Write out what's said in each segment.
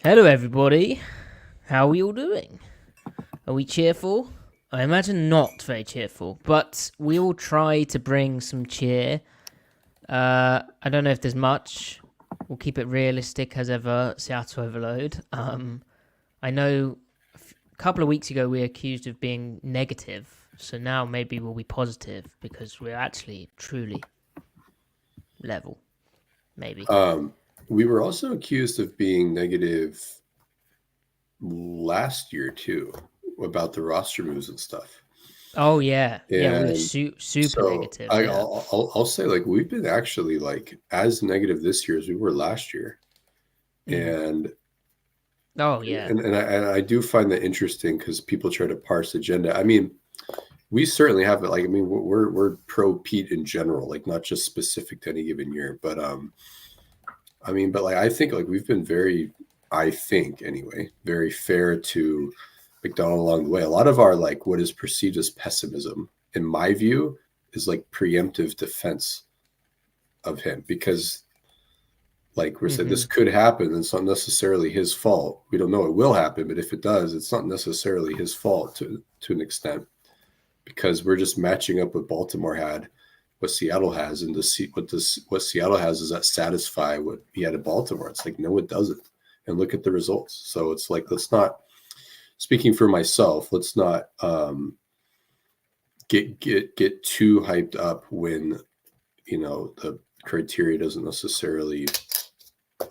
Hello, everybody. How are we all doing? Are we cheerful? I imagine not very cheerful, but we will try to bring some cheer. I don't know if there's much. We'll keep it realistic as ever. Seattle overload. I know a couple of weeks ago we were accused of being negative, so now maybe we'll be positive because we're actually truly level. Maybe. We were also accused of being negative last year too about the roster moves and stuff. Oh yeah, yeah. We were And super so negative. Yeah. I'll say like we've been actually like as negative this year as we were last year. And Oh yeah. I do find that interesting because people try to parse agenda. I mean, we certainly have it. Like, I mean, we're pro Pete in general, like not just specific to any given year, but I mean, but like I think like we've been very, I think anyway, very fair to Macdonald along the way. A lot of our like what is perceived as pessimism, in my view, is like preemptive defense of him because like we're saying this could happen and it's not necessarily his fault. We don't know it will happen, but if it does, it's not necessarily his fault to an extent because we're just matching up what Baltimore had, what Seattle has, and to see what Seattle has does that satisfy what he had at Baltimore. It's like no, it doesn't. And look at the results. So it's like let's not. Speaking for myself, let's not get too hyped up when you know the criteria doesn't necessarily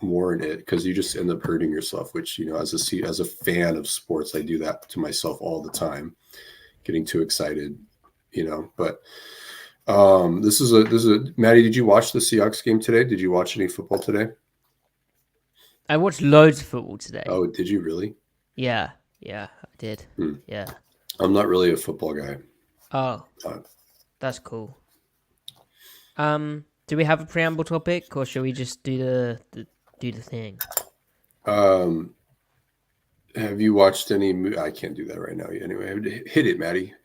warrant it because you just end up hurting yourself. Which you know, as a fan of sports, I do that to myself all the time, getting too excited, you know. But this is a Matty. Did you watch the Seahawks game today? Did you watch any football today? I watched loads of football today. Oh, did you really? Yeah, I did. Yeah. I'm not really a football guy. Oh, that's cool. Do we have a preamble topic, or should we just do the thing? Have you watched any? I can't do that right now. Anyway, hit it, Matty.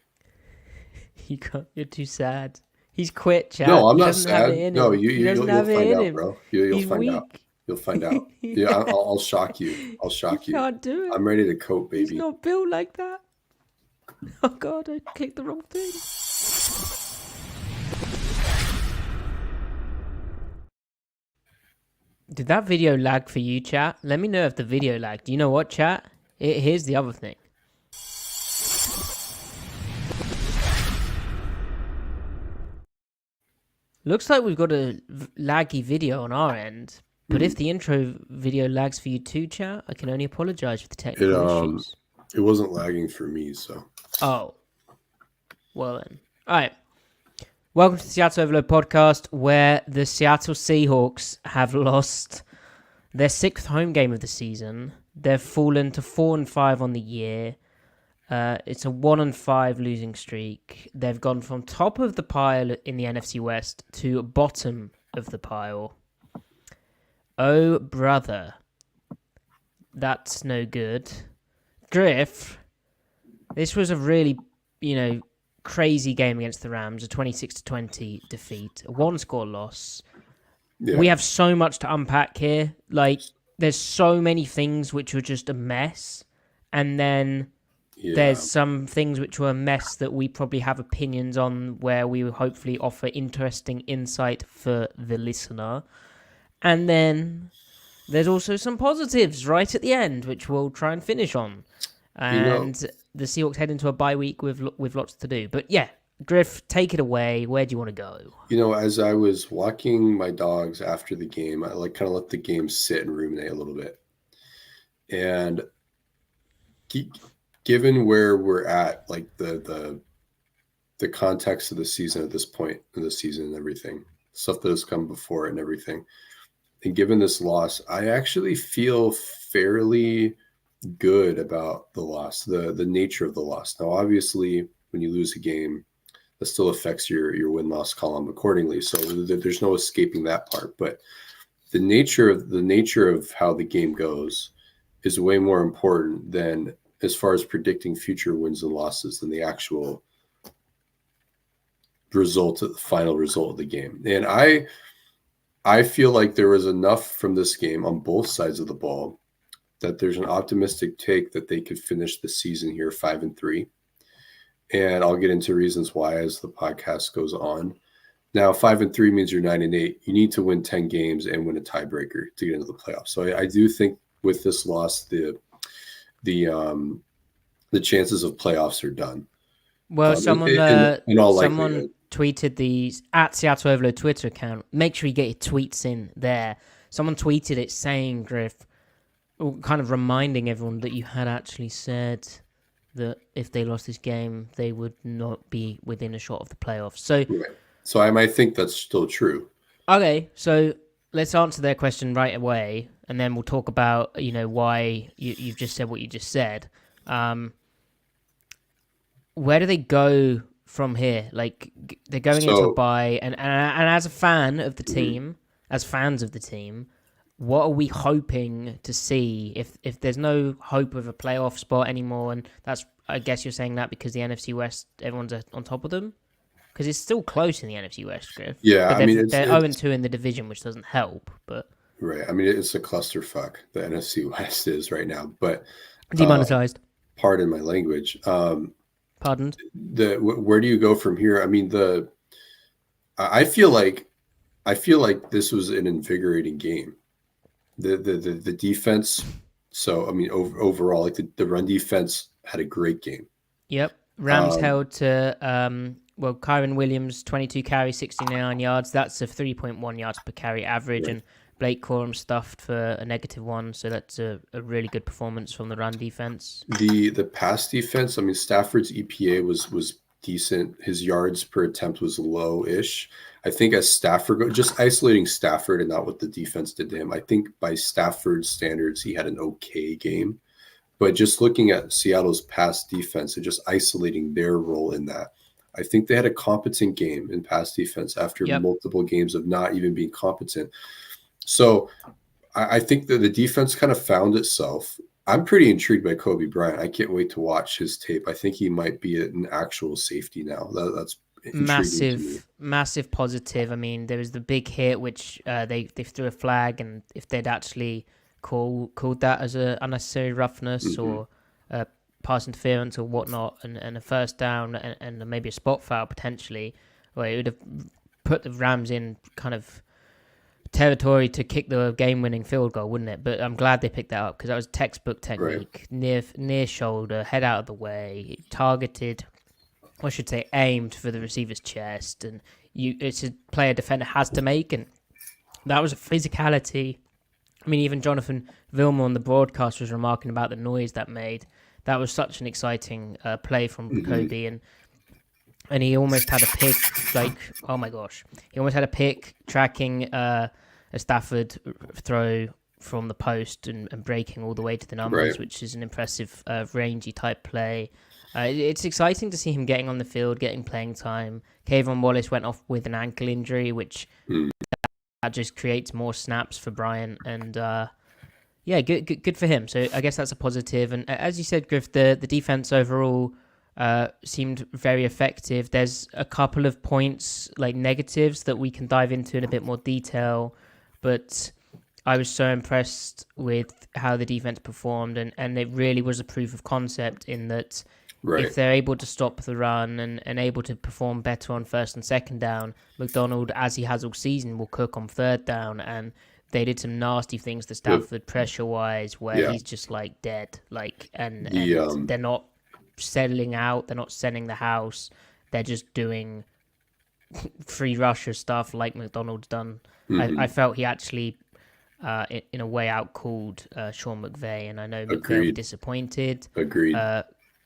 You can't. You're too sad. He's quit, chat. No, I'm He not doesn't have sad. it in No, him. He doesn't have you'll it find in out, him. bro. You'll He's find weak. out. You'll find out. Yeah, I'll shock you. I'll shock He you. can't do it. I'm ready to cope, baby. He's not built like that. Oh god, I clicked the wrong thing. Did that video lag for you, chat? Let me know if the video lagged. You know what, chat? Here's the other thing. Looks like we've got a laggy video on our end. But if the intro video lags for you too, chat, I can only apologize for the technical issues. It wasn't lagging for me, so. Oh. Well then. Alright. Welcome to the Seattle Overload podcast, where the Seattle Seahawks have lost their 6th home game of the season. They've fallen to 4-5 on the year. It's a 1-5 losing streak. They've gone from top of the pile in the NFC West to bottom of the pile. Oh, brother. That's no good. Griff, this was a really, crazy game against the Rams, a 26-20 defeat, a 1-score loss. Yeah. We have so much to unpack here. Like, there's so many things which were just a mess, and then there's some things which were a mess that we probably have opinions on, where we will hopefully offer interesting insight for the listener. And then there's also some positives right at the end, which we'll try and finish on. And the Seahawks head into a bye week with lots to do. But yeah, Griff, take it away. Where do you want to go? You know, as I was walking my dogs after the game, I kind of let the game sit and ruminate a little bit. And given where we're at, like the context of the season at this point in the season and everything, stuff that has come before it and everything, and given this loss, I actually feel fairly good about the loss, the nature of the loss. Now, obviously, when you lose a game, that still affects your win-loss column accordingly. So there's no escaping that part. But the nature of how the game goes is way more important than as far as predicting future wins and losses than the actual result, the final result of the game. And I feel like there was enough from this game on both sides of the ball that there's an optimistic take that they could finish the season here 5-3. And I'll get into reasons why as the podcast goes on. Now, 5-3 means you're 9-8. You need to win 10 games and win a tiebreaker to get into the playoffs. So I do think with this loss, the chances of playoffs are done. Well, someone tweeted the at Seattle Overload Twitter account. Make sure you get your tweets in there. Someone tweeted it saying, Griff, kind of reminding everyone that you had actually said that if they lost this game, they would not be within a shot of the playoffs. So, right. So I might think that's still true. Okay, so let's answer their question right away, and then we'll talk about why you've just said what you just said. Where do they go from here? Like they're going into a bye, and as a fan of the team, as fans of the team, what are we hoping to see if there's no hope of a playoff spot anymore? And that's, I guess you're saying that because the NFC West, everyone's on top of them? Because it's still close in the NFC West, Griff. Yeah, but they're 0-2 in the division, which doesn't help. But right, I mean, it's a clusterfuck, the NFC West is right now. But demonetized. Pardon my language. Pardoned. Where do you go from here? I mean, I feel like this was an invigorating game. The defense. So I mean, overall, like the run defense had a great game. Yep, Rams held to Kyren Williams 22 carries, 69 yards. That's a 3.1 yards per carry average, right. And Blake Corum stuffed for a -1, so that's a really good performance from the run defense. The pass defense. I mean, Stafford's EPA was decent. His yards per attempt was low-ish. I think as Stafford, just isolating Stafford and not what the defense did to him, I think by Stafford's standards, he had an okay game. But just looking at Seattle's pass defense and just isolating their role in that, I think they had a competent game in pass defense after multiple games of not even being competent. So I think that the defense kind of found itself. I'm pretty intrigued by Coby Bryant. I can't wait to watch his tape. I think he might be an actual safety now. That's massive positive. I mean, there was the big hit which they threw a flag, and if they'd actually called that as a unnecessary roughness or pass interference or whatnot, and a first down and maybe a spot foul potentially, well, it would have put the Rams in kind of territory to kick the game-winning field goal, wouldn't it? But I'm glad they picked that up because that was textbook technique, right. near shoulder, head out of the way, targeted. I should say aimed for the receiver's chest, and it's a play a defender has to make, and that was a physicality. I mean, even Jonathan Vilmore on the broadcast was remarking about the noise that made. That was such an exciting play from Coby, and he almost had a pick, like, oh my gosh. He almost had a pick tracking a Stafford throw from the post and breaking all the way to the numbers, right. Which is an impressive rangy type play. It's exciting to see him getting on the field, getting playing time. Kayvon Wallace went off with an ankle injury, which that just creates more snaps for Bryant. And good for him. So I guess that's a positive. And as you said, Griff, the defense overall seemed very effective. There's a couple of points, like negatives, that we can dive into in a bit more detail. But I was so impressed with how the defense performed. And it really was a proof of concept in that if they're able to stop the run and able to perform better on first and second down, Macdonald, as he has all season, will cook on third down. And they did some nasty things to Stafford pressure-wise where he's just like dead. And they're not settling out. They're not sending the house. They're just doing free rusher stuff like Macdonald's done. I felt he actually, in a way, outcalled Sean McVay, and I know McVay was disappointed. Agreed.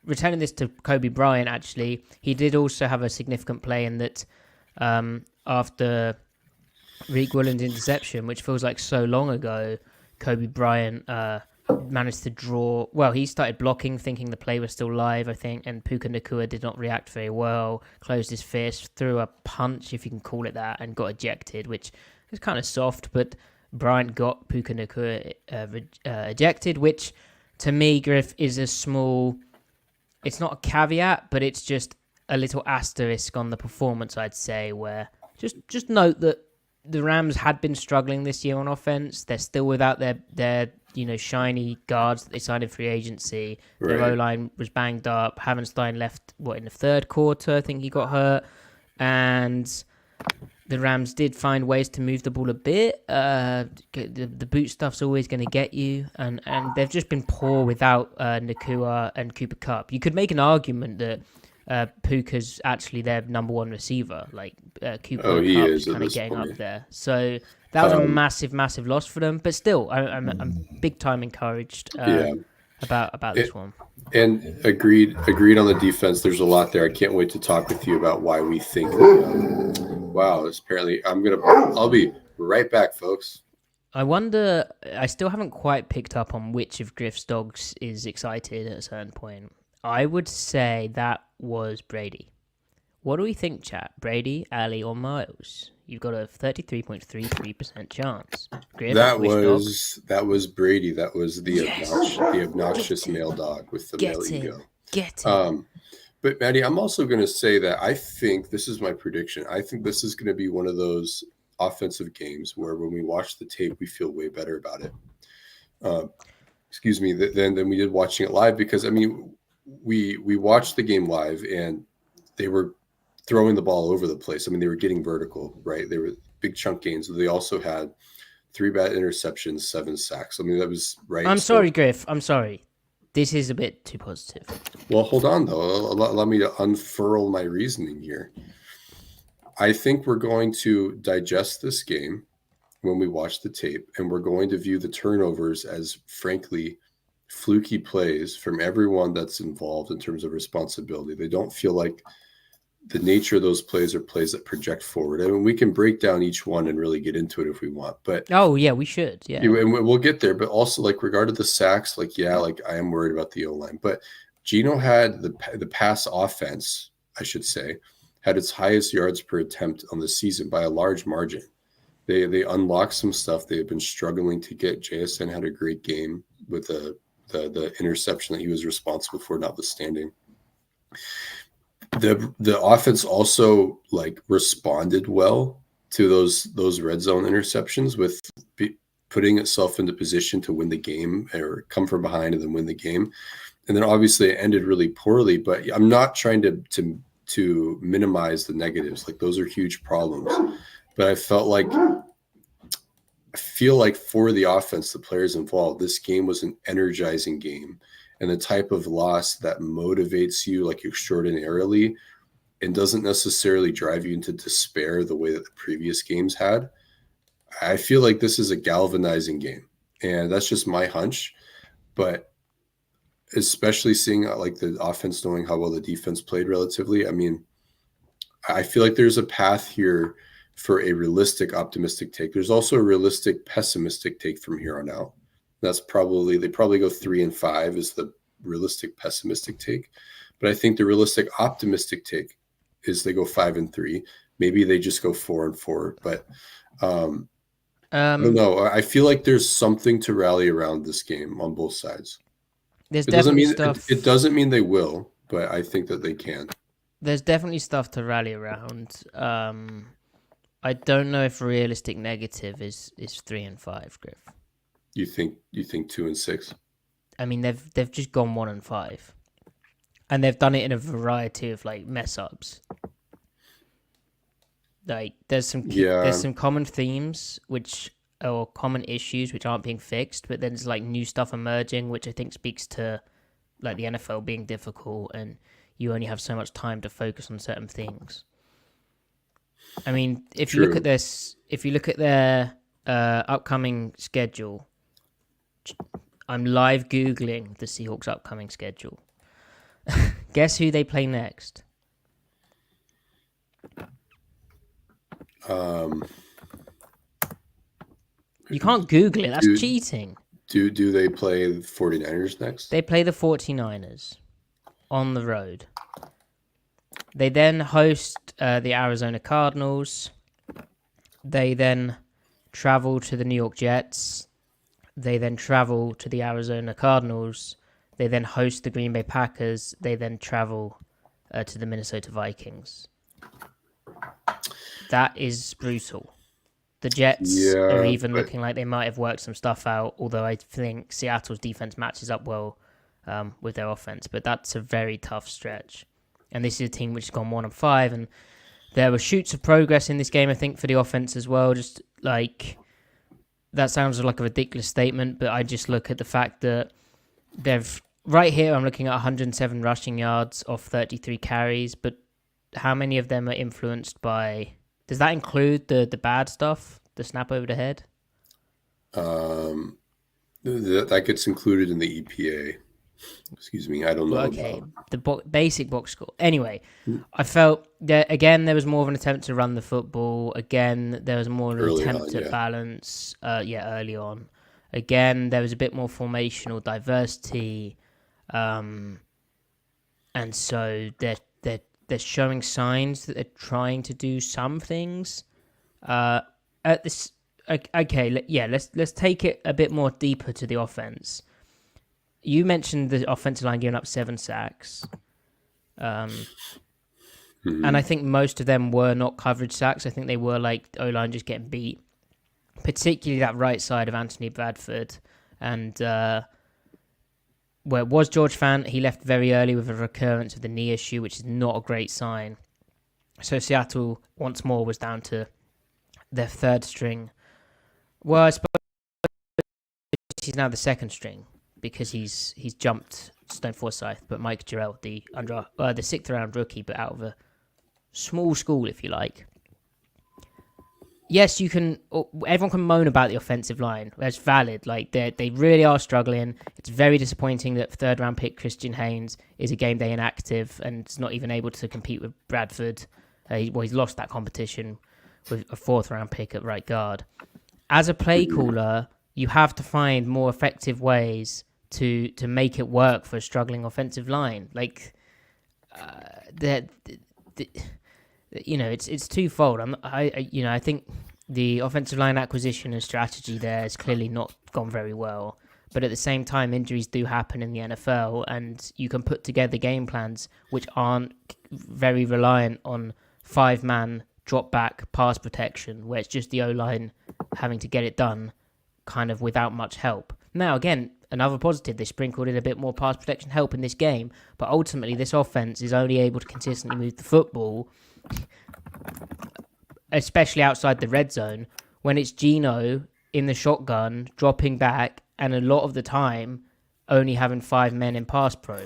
Returning this to Coby Bryant, actually, he did also have a significant play in that after Riq Woolen's interception, which feels like so long ago, Coby Bryant managed to draw. Well, he started blocking, thinking the play was still live, I think, and Puka Nacua did not react very well, closed his fist, threw a punch, if you can call it that, and got ejected, which is kind of soft, but Bryant got Puka Nacua ejected, which, to me, Griff, is a small... It's not a caveat, but it's just a little asterisk on the performance, I'd say, where just note that the Rams had been struggling this year on offense. They're still without their shiny guards that they signed in free agency. Their Right. O-line was banged up. Havenstein left, in the third quarter? I think he got hurt. And the Rams did find ways to move the ball a bit. The boot stuff's always going to get you. And they've just been poor without Nakua and Cooper Kupp. You could make an argument that Puka's actually their number one receiver. Like Cooper he Kupp is kind of getting up there. So that was a massive loss for them. But still, I'm big time encouraged about this one. And agreed on the defense. There's a lot there. I can't wait to talk with you about why we think. Wow, it's apparently I'll be right back, folks. I wonder. I still haven't quite picked up on which of Griff's dogs is excited at a certain point. I would say that was Brady. What do we think, chat? Brady, Ali, or Miles? You've got a 33.33% chance. Griff, that was Brady. That was the obnoxious male dog with the male ego. Get him. But Matty, I'm also going to say that I think this is my prediction. I think this is going to be one of those offensive games where when we watch the tape, we feel way better about it. Than we did watching it live, because I mean, we watched the game live and they were throwing the ball over the place. I mean, they were getting vertical, right? They were big chunk gains. They also had 3 bad interceptions, 7 sacks. I mean, that was right. I'm sorry, Griff. I'm sorry. This is a bit too positive. Well, hold on, though. Allow me to unfurl my reasoning here. I think we're going to digest this game when we watch the tape, and we're going to view the turnovers as, frankly, fluky plays from everyone that's involved in terms of responsibility. They don't feel like the nature of those plays are plays that project forward. I mean, we can break down each one and really get into it if we want. But we should. Yeah, and we'll get there. But also, like, regarding the sacks, I am worried about the O-line. But Geno had the pass offense, I should say, had its highest yards per attempt on the season by a large margin. They unlocked some stuff they had been struggling to get. JSN had a great game with the interception that he was responsible for, notwithstanding. The offense also responded well to those red zone interceptions with putting itself into position to win the game or come from behind and then win the game. And then obviously it ended really poorly, but I'm not trying to minimize the negatives. Like, those are huge problems, but I feel like for the offense, the players involved, this game was an energizing game. And the type of loss that motivates you extraordinarily and doesn't necessarily drive you into despair the way that the previous games had. I feel like this is a galvanizing game, and that's just my hunch. But especially seeing the offense knowing how well the defense played relatively, I mean, I feel like there's a path here for a realistic, optimistic take. There's also a realistic, pessimistic take from here on out. They probably go 3-5 is the realistic pessimistic take. But I think the realistic optimistic take is they go 5-3. Maybe they just go 4-4. But I don't know. I feel like there's something to rally around this game on both sides. It doesn't mean they will, but I think that they can. There's definitely stuff to rally around. I don't know if realistic negative is 3-5, Griff. You think 2-6? I mean, they've just gone 1-5, and they've done it in a variety of mess ups. There's some common themes or common issues which aren't being fixed, but then there's new stuff emerging, which I think speaks to the NFL being difficult, and you only have so much time to focus on certain things. I mean, if you look at their upcoming schedule. I'm live Googling the Seahawks' upcoming schedule. Guess who they play next? You can't Google it. That's cheating. Do they play the 49ers next? They play the 49ers on the road. They then host the Arizona Cardinals. They then travel to the New York Jets. They then travel to the Arizona Cardinals. They then host the Green Bay Packers. They then travel to the Minnesota Vikings. That is brutal. The Jets are Yeah, even but looking like they might have worked some stuff out, although I think Seattle's defense matches up well with their offense. But that's a very tough stretch. And this is a team which has gone 1-5, and there were shoots of progress in this game, I think, for the offense as well. Just like, that sounds like a ridiculous statement, but I just look at the fact that right here, I'm looking at 107 rushing yards off 33 carries, but how many of them are influenced by... Does that include the bad stuff? The snap over the head? um, that gets included in the EPA. Excuse me, I don't know Okay, about. the basic box score. Anyway, Hmm. I felt that, again, there was more of an attempt to run the football. Again, there was more of an Early attempt on, to yeah. balance. Early on. Again, there was a bit more formational diversity. And so they're showing signs that they're trying to do some things. At this, okay, let's take it a bit more deeper to the offense. You mentioned the offensive line giving up 7 sacks, and I think most of them were not coverage sacks. I think they were like O-line just getting beat, particularly that right side of Anthony Bradford, and where it was George Fant, he left very early with a recurrence of the knee issue, which is not a great sign. So Seattle, once more, was down to their third string. Well, I suppose he's now the second string because he's jumped Stone Forsyth, but Mike Jarrell, the 6th round rookie, but out of a small school, if you like. Yes, you can. Everyone can moan about the offensive line. That's valid. Like they really are struggling. It's very disappointing that third round pick Christian Haynes is a game day inactive and is not even able to compete with Bradford. He's lost that competition with a 4th round pick at right guard. As a play caller, you have to find more effective ways to make it work for a struggling offensive line. Like it's twofold. I think the offensive line acquisition and strategy there has clearly not gone very well. But at the same time, injuries do happen in the NFL, and you can put together game plans which aren't very reliant on 5-man drop back pass protection, where it's just the O-line having to get it done kind of without much help. Now, again, another positive, they sprinkled in a bit more pass protection help in this game, but ultimately this offense is only able to consistently move the football, especially outside the red zone, when it's Geno in the shotgun, dropping back, and a lot of the time only having 5 men in pass pro.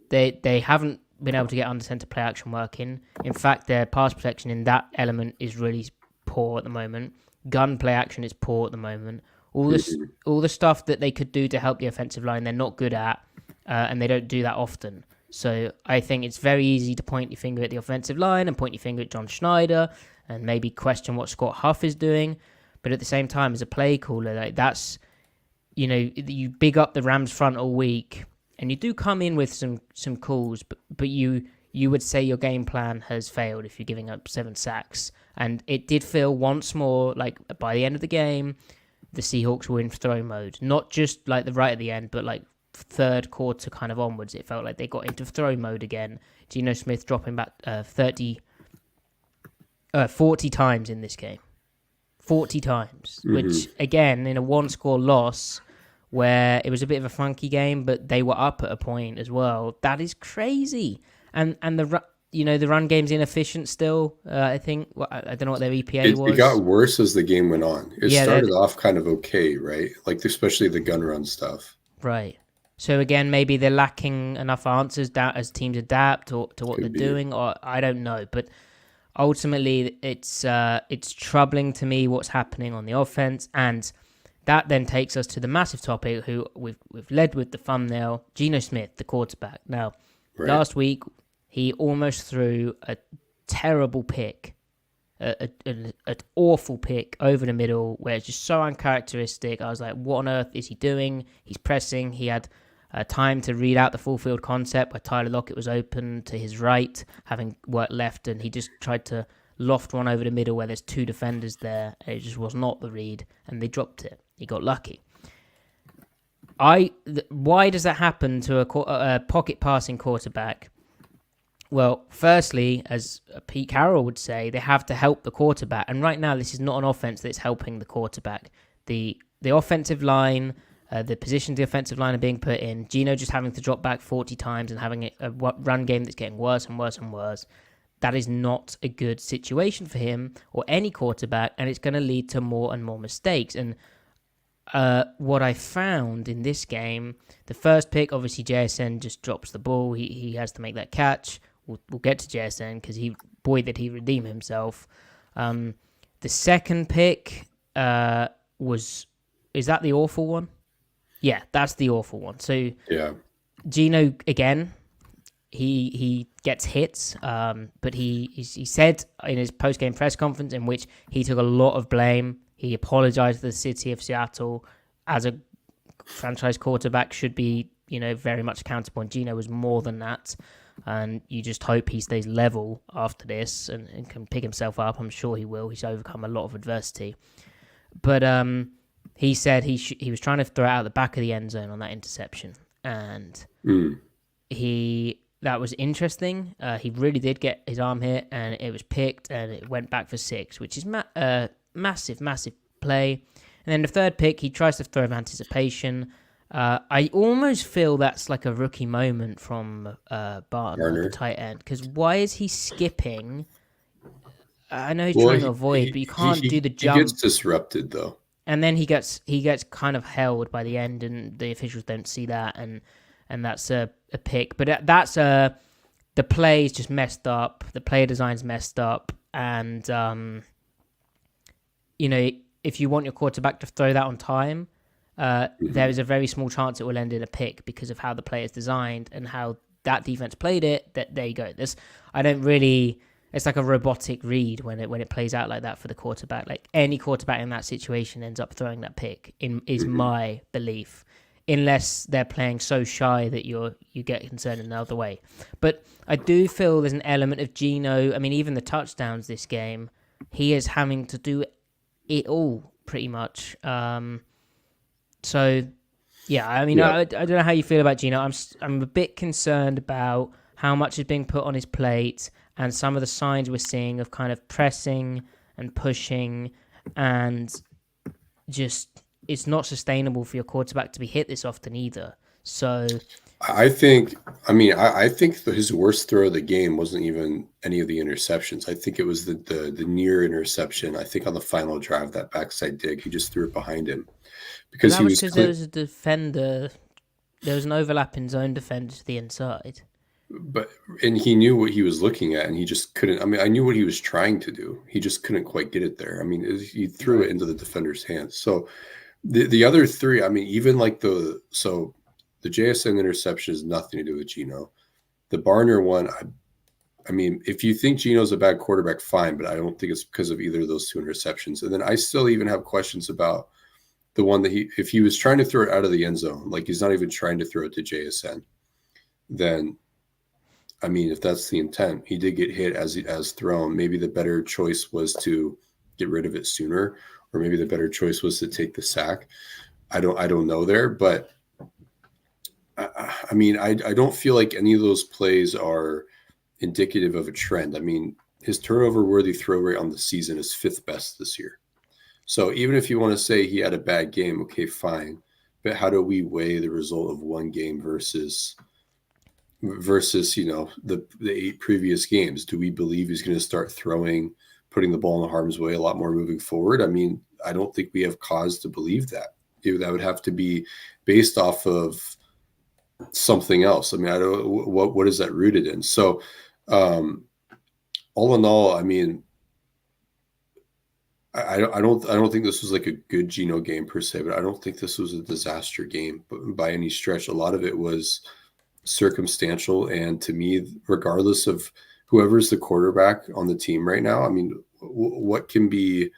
They haven't been able to get under center play action working. In fact, their pass protection in that element is really poor at the moment. Gun play action is poor at the moment. All the stuff that they could do to help the offensive line, they're not good at, and they don't do that often. So I think it's very easy to point your finger at the offensive line and point your finger at John Schneider and maybe question what Scott Huff is doing. But at the same time, as a play caller, like that's, you big up the Rams front all week, and you do come in with some calls, but you would say your game plan has failed if you're giving up 7 sacks. And it did feel once more like by the end of the game, the Seahawks were in throw mode. Not just like the right at the end, but like third quarter kind of onwards. It felt like they got into throw mode again. Geno Smith dropping back 40 times in this game. 40 times, which again, in a 1-score loss where it was a bit of a funky game, but they were up at a point as well. That is crazy. And the run game's inefficient still. I think I don't know what their EPA was. It got worse as the game went on. It started off kind of okay, right? Like especially the gun run stuff. Right. So again, maybe they're lacking enough answers as teams adapt to what they're doing, or I don't know. But ultimately, it's troubling to me what's happening on the offense, and that then takes us to the massive topic who we've led with the thumbnail, Geno Smith, the quarterback. Now, last week he almost threw a terrible pick, an awful pick over the middle where it's just so uncharacteristic. I was like, what on earth is he doing? He's pressing. He had time to read out the full field concept where Tyler Lockett was open to his right, having worked left, and he just tried to loft one over the middle where there's 2 defenders there. It just was not the read, and they dropped it. He got lucky. Why does that happen to a pocket passing quarterback? Well, firstly, as Pete Carroll would say, they have to help the quarterback. And right now, this is not an offense that's helping the quarterback. The offensive line, the positions the offensive line are being put in, Geno just having to drop back 40 times and having a run game that's getting worse and worse and worse. That is not a good situation for him or any quarterback, and it's going to lead to more and more mistakes. And what I found in this game, the first pick, obviously JSN just drops the ball. He has to make that catch. We'll get to JSN because did he redeem himself. The second pick is that the awful one? Yeah, that's the awful one. So yeah, Geno again. He gets hits, but he said in his post-game press conference in which he took a lot of blame. He apologized to the city of Seattle. As a franchise quarterback should be, very much accountable. And Geno was more than that. And you just hope he stays level after this and can pick himself up. I'm sure he will. He's overcome a lot of adversity. But he said he was trying to throw it out the back of the end zone on that interception. And that was interesting. He really did get his arm hit, and it was picked, and it went back for 6, which is massive, massive play. And then the third pick, he tries to throw of anticipation. I almost feel that's like a rookie moment from Barton, the tight end, because why is he skipping? I know he's trying to avoid, but you can't do the jump. He gets disrupted, though. And then he gets kind of held by the end, and the officials don't see that, and that's a pick. But that's the play's just messed up. The play design's messed up, and if you want your quarterback to throw that on time, there is a very small chance it will end in a pick because of how the play is designed and how that defense played it. That there you go. It's like a robotic read when it plays out like that for the quarterback. Like any quarterback in that situation ends up throwing that pick. Is my belief, unless they're playing so shy that you get concerned in the other way. But I do feel there's an element of Geno. I mean, even the touchdowns this game, he is having to do it all pretty much. So yeah, I mean, I don't know how you feel about Geno. I'm a bit concerned about how much is being put on his plate and some of the signs we're seeing of kind of pressing and pushing, and just it's not sustainable for your quarterback to be hit this often either. So I think his worst throw of the game wasn't even any of the interceptions. I think it was the near interception. I think on the final drive, that backside dig, he just threw it behind him because there was a defender. There was an overlap in zone defender to the inside. And he knew what he was looking at, and he just couldn't. I mean, I knew what he was trying to do. He just couldn't quite get it there. I mean, he threw it into the defender's hands. So the other three, I mean, even like the JSN interception has nothing to do with Geno. The Barner one, I mean, if you think Geno's a bad quarterback, fine, but I don't think it's because of either of those 2 interceptions. And then I still even have questions about the one that if he was trying to throw it out of the end zone, like he's not even trying to throw it to JSN, then, I mean, if that's the intent, he did get hit as thrown. Maybe the better choice was to get rid of it sooner, or maybe the better choice was to take the sack. I don't know there, but I mean, I don't feel like any of those plays are indicative of a trend. I mean, his turnover-worthy throw rate on the season is 5th best this year. So even if you want to say he had a bad game, okay, fine. But how do we weigh the result of one game versus the 8 previous games? Do we believe he's going to start putting the ball in the harm's way a lot more moving forward? I mean, I don't think we have cause to believe that. That would have to be based off of something else. I mean, I don't. What is that rooted in? So, all in all, I mean, I don't think this was like a good Geno game per se, but I don't think this was a disaster game by any stretch. A lot of it was circumstantial, and to me, regardless of whoever's the quarterback on the team right now, I mean, what can be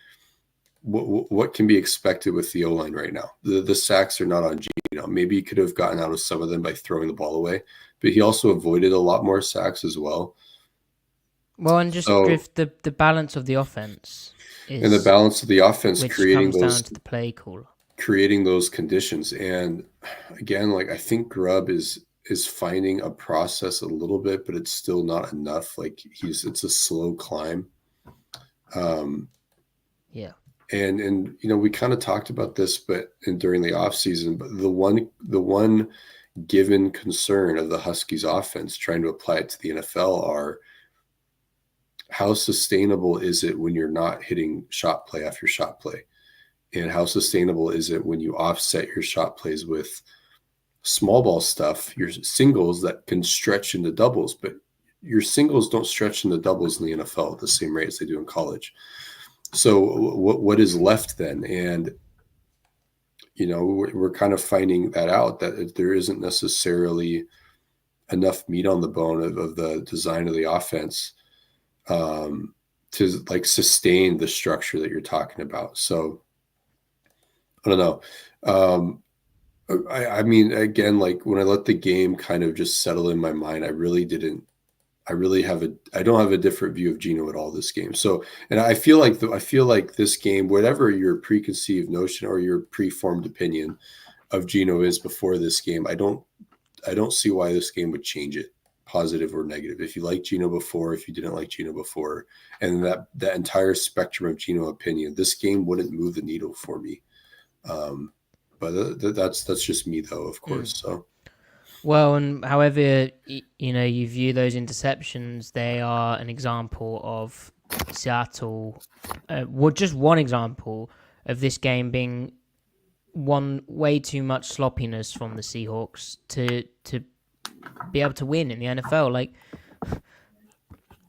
expected with the O-line right now? The sacks are not on Geno. Maybe he could have gotten out of some of them by throwing the ball away, but he also avoided a lot more sacks as well. Well, and just the balance of the offense. And the balance of the offense creating those down to the play call, creating those conditions. And again, like I think Grubb is is finding a process a little bit, but it's still not enough. Like it's a slow climb. Yeah. And we kind of talked about this, during the offseason, but the one given concern of the Huskies offense trying to apply it to the NFL are, how sustainable is it when you're not hitting shot play after shot play? And how sustainable is it when you offset your shot plays with small ball stuff, your singles that can stretch into doubles, but your singles don't stretch into doubles in the NFL at the same rate as they do in college. So what is left then? And, we're kind of finding that out, that there isn't necessarily enough meat on the bone of the design of the offense to like sustain the structure that you're talking about. So I don't know. I mean, again, like when I let the game kind of just settle in my mind, I don't have a different view of Geno at all this game. So, and I feel like this game, whatever your preconceived notion or your preformed opinion of Geno is before this game, I don't see why this game would change it, positive or negative. If you liked Geno before, if you didn't like Geno before, and that entire spectrum of Geno opinion, this game wouldn't move the needle for me. But that's just me, though, of course. So, well, and however you view those interceptions, they are an example of Seattle. Just one example of this game being one way too much sloppiness from the Seahawks to be able to win in the NFL. Like,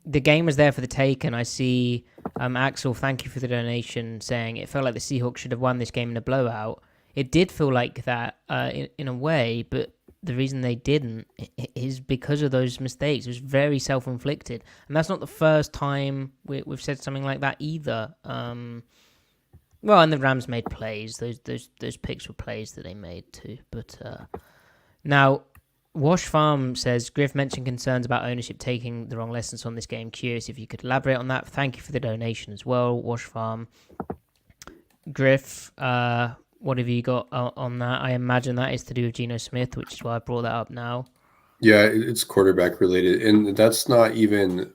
the game was there for the take, and I see Axel, thank you for the donation, saying it felt like the Seahawks should have won this game in a blowout. It did feel like that in a way, but the reason they didn't is because of those mistakes. It was very self-inflicted, and that's not the first time we've said something like that either. Well, and the Rams made plays; those picks were plays that they made too. But now, Wash Farm says Griff mentioned concerns about ownership taking the wrong lessons on this game. Curious if you could elaborate on that. Thank you for the donation as well, Wash Farm. Griff, what have you got on that? I imagine that is to do with Geno Smith, which is why I brought that up now. Yeah, it's quarterback related, and that's not even.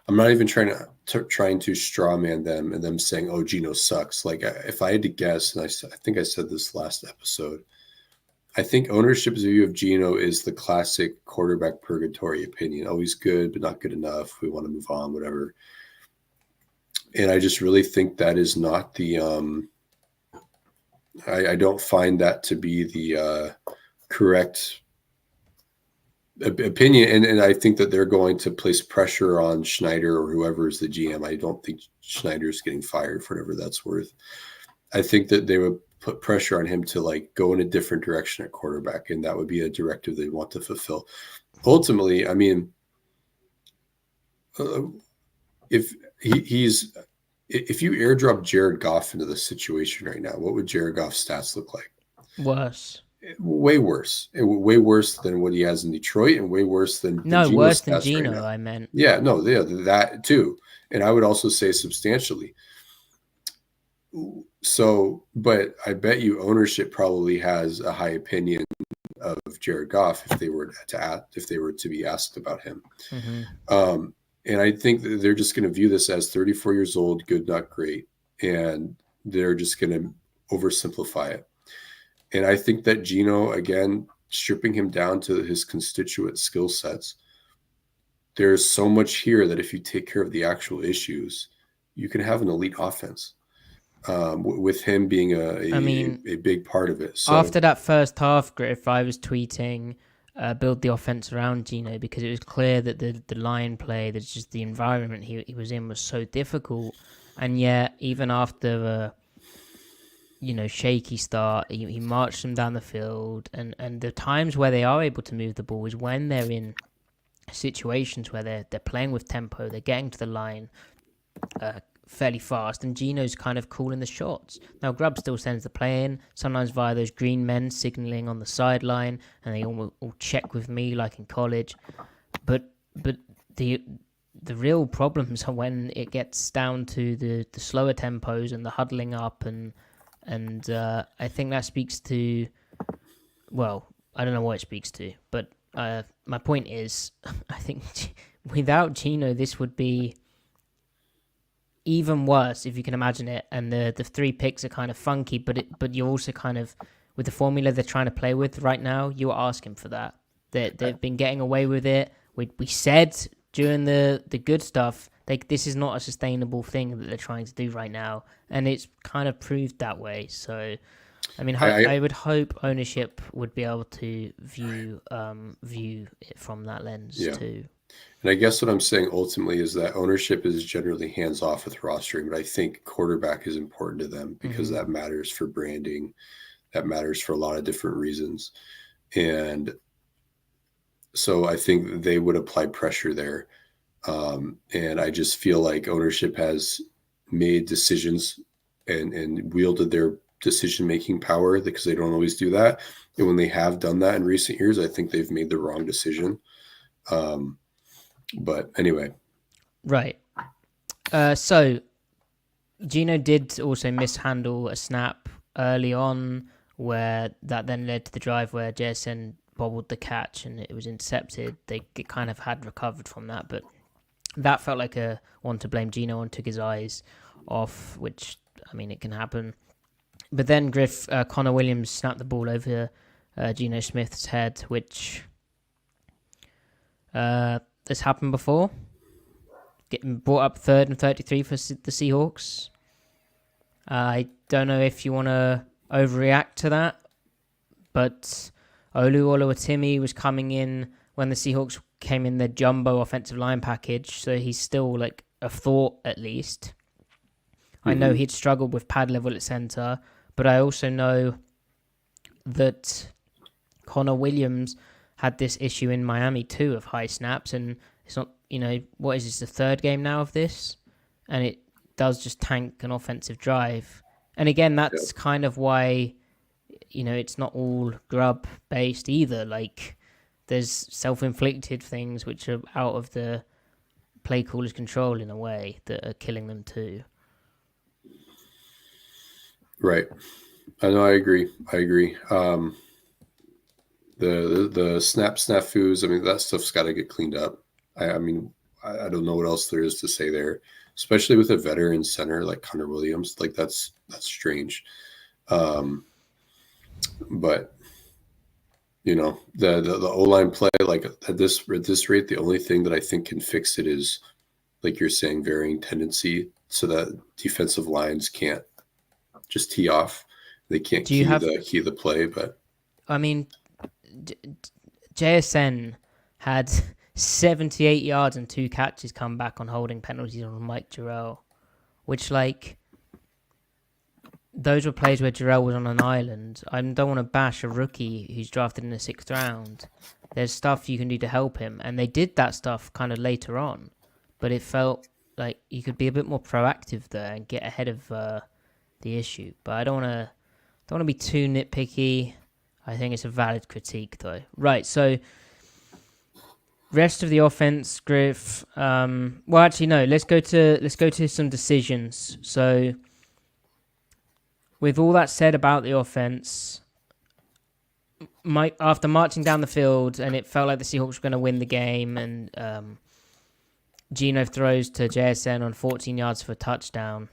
I'm not even trying to straw man them and them saying, "Oh, Geno sucks." Like, if I had to guess, and I think I said this last episode, I think ownership's view of Geno is the classic quarterback purgatory opinion. Oh, he's good, but not good enough. We want to move on, whatever. And I just really think that is not the. I don't find that to be the correct opinion, and I think that they're going to place pressure on Schneider or whoever is the GM. I don't think Schneider's getting fired for whatever that's worth. I think that they would put pressure on him to like go in a different direction at quarterback, and that would be a directive they want to fulfill. Ultimately, I mean, if you airdrop Jared Goff into this situation right now, what would Jared Goff's stats look like? Worse. Way worse. Way worse than what he has in Detroit, and way worse than worse than Geno, right, I meant. Yeah, no, yeah, that too. And I would also say substantially. So, but I bet you ownership probably has a high opinion of Jared Goff if they were to be asked about him. Mm-hmm. And I think that they're just going to view this as 34 years old, good, not great. And they're just going to oversimplify it. And I think that Geno, again, stripping him down to his constituent skill sets, there's so much here that if you take care of the actual issues, you can have an elite offense. With him being a big part of it. So after that first half, Griff, I was tweeting, build the offense around Geno, because it was clear that the line play, that's just the environment he was in was so difficult. And yet, even after shaky start, he marched them down the field, and the times where they are able to move the ball is when they're in situations where they're playing with tempo, they're getting to the line fairly fast, and Geno's kind of calling the shots. Now, Grubb still sends the play in, sometimes via those green men signaling on the sideline, and they all check with me like in college. But the real problems are when it gets down to the slower tempos and the huddling up, and I think that speaks to, well, I don't know what it speaks to, but my point is, I think without Geno, this would be even worse if you can imagine it. And the 3 picks are kind of funky, but you're also kind of with the formula they're trying to play with right now. You're asking for that. They've been getting away with it. We said during the good stuff, this is not a sustainable thing that they're trying to do right now, and it's kind of proved that way. So, I mean, I would hope ownership would be able to view it from that lens too. And I guess what I'm saying ultimately is that ownership is generally hands off with rostering, but I think quarterback is important to them because that matters for branding, that matters for a lot of different reasons, and so I think they would apply pressure there. And I just feel like ownership has made decisions and wielded their decision-making power because they don't always do that. And when they have done that in recent years, I think they've made the wrong decision. But anyway. Right. So Geno did also mishandle a snap early on where that then led to the drive where JSN bobbled the catch and it was intercepted. They kind of had recovered from that, but that felt like a one to blame Geno and took his eyes off, which, I mean, it can happen. But then Connor Williams snapped the ball over Geno Smith's head, which has happened before. Getting brought up 3rd and 33 for the Seahawks. I don't know if you want to overreact to that, but Olu Oluwatimi was coming in when the Seahawks came in their jumbo offensive line package, so he's still like a thought at least. I know he'd struggled with pad level at center, but I also know that Connor Williams had this issue in Miami too of high snaps, and it's not, what is this, the 3rd game now of this? And it does just tank an offensive drive. And again, that's kind of why, it's not all grub based either. Like, there's self-inflicted things which are out of the play caller's control in a way that are killing them too. Right. I know. I agree. The snap snafus, I mean, that stuff's got to get cleaned up. I mean, I don't know what else there is to say there, especially with a veteran center like Connor Williams. Like, that's strange. But the O-line play, like at this rate, the only thing that I think can fix it is, like you're saying, varying tendency so that defensive lines can't just tee off. They can't key the play. But I mean, JSN had 78 yards and 2 catches come back on holding penalties on Mike Jarrell, which, like, those were plays where Jarrell was on an island. I don't want to bash a rookie who's drafted in the 6th round. There's stuff you can do to help him, and they did that stuff kind of later on, but it felt like you could be a bit more proactive there and get ahead of the issue. But I don't want to be too nitpicky. I think it's a valid critique, though. Right, so rest of the offense, Griff. Well, actually, no. Let's go to some decisions. So, with all that said about the offense, Mike, after marching down the field and it felt like the Seahawks were going to win the game, and Geno throws to JSN on 14 yards for a touchdown.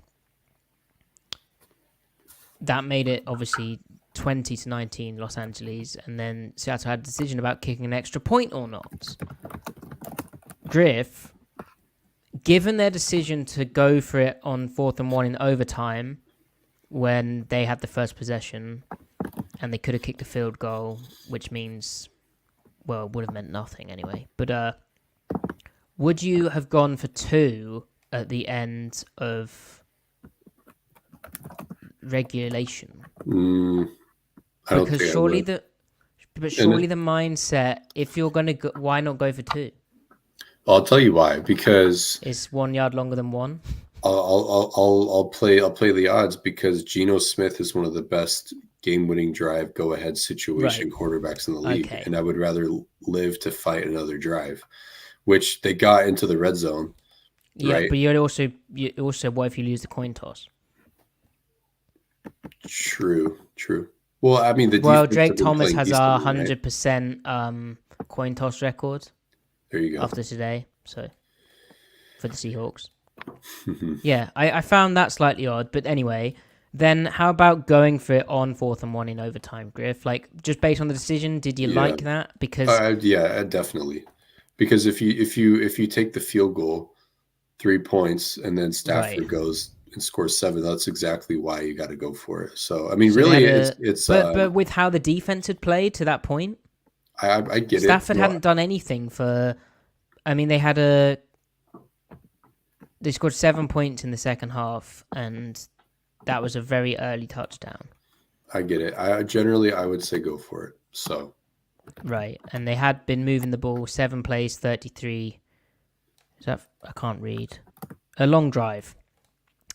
That made it obviously 20-19 Los Angeles, and then Seattle had a decision about kicking an extra point or not. Griff, given their decision to go for it on 4th and 1 in overtime when they had the first possession and they could have kicked a field goal, which means, well, it would have meant nothing anyway. But would you have gone for 2 at the end of regulation? Because surely the mindset, if you're going to go, why not go for 2? I'll tell you why. Because it's 1 yard longer than 1. I'll play the odds because Geno Smith is one of the best game-winning drive go-ahead situation quarterbacks in the league, and I would rather live to fight another drive, which they got into the red zone. Yeah, right? But you also what if you lose the coin toss? True. Well, I mean, Drake Thomas has 100% coin toss record There you go. after today. So for the Seahawks. Yeah, I found that slightly odd. But anyway, then how about going for it on 4th and 1 in overtime, Griff? Like, just based on the decision, did you like that? Because yeah, definitely. Because if you take the field goal, 3 points, and then Stafford goes and scores 7, that's exactly why you got to go for it. So I mean, really, it's but with how the defense had played to that point, I get Stafford it. hadn't done anything for. I mean, they scored 7 points in the second half, and that was a very early touchdown. I get it. I would say go for it. So right, and they had been moving the ball 7 plays, 33. Is that I can't read. A long drive,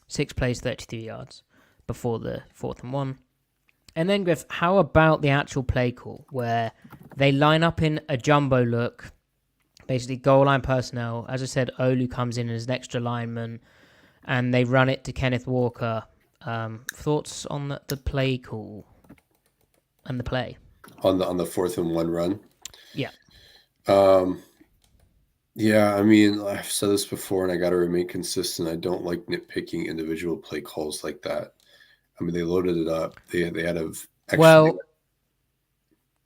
6 plays, 33 yards before the 4th and 1. And then Griff, how about the actual play call where they line up in a jumbo look, basically goal line personnel. As I said, Olu comes in as an extra lineman, and they run it to Kenneth Walker. Thoughts on the play call and the play on the 4th and 1 run? Yeah. Yeah, I mean, I've said this before, and I got to remain consistent. I don't like nitpicking individual play calls like that. I mean, they loaded it up. They had a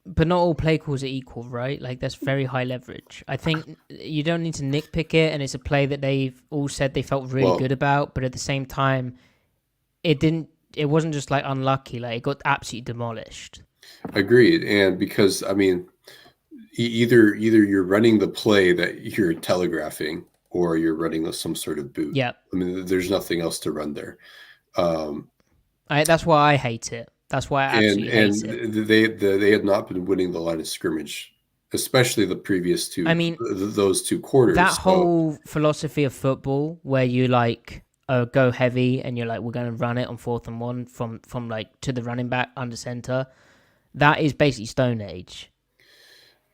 but not all play calls are equal, right? Like, that's very high leverage. I think you don't need to nitpick it, and it's a play that they've all said they felt really good about, but at the same time, it wasn't just like unlucky, like it got absolutely demolished. Agreed. And because I mean, either you're running the play that you're telegraphing, or you're running some sort of boot. Yeah. I mean, there's nothing else to run there. That's why I hate it. That's why I absolutely hate it. They had not been winning the line of scrimmage, especially the previous two. I mean, those 2 quarters. That whole philosophy of football, where you like go heavy and you're like, we're going to run it on 4th and 1 from like to the running back under center. That is basically Stone Age.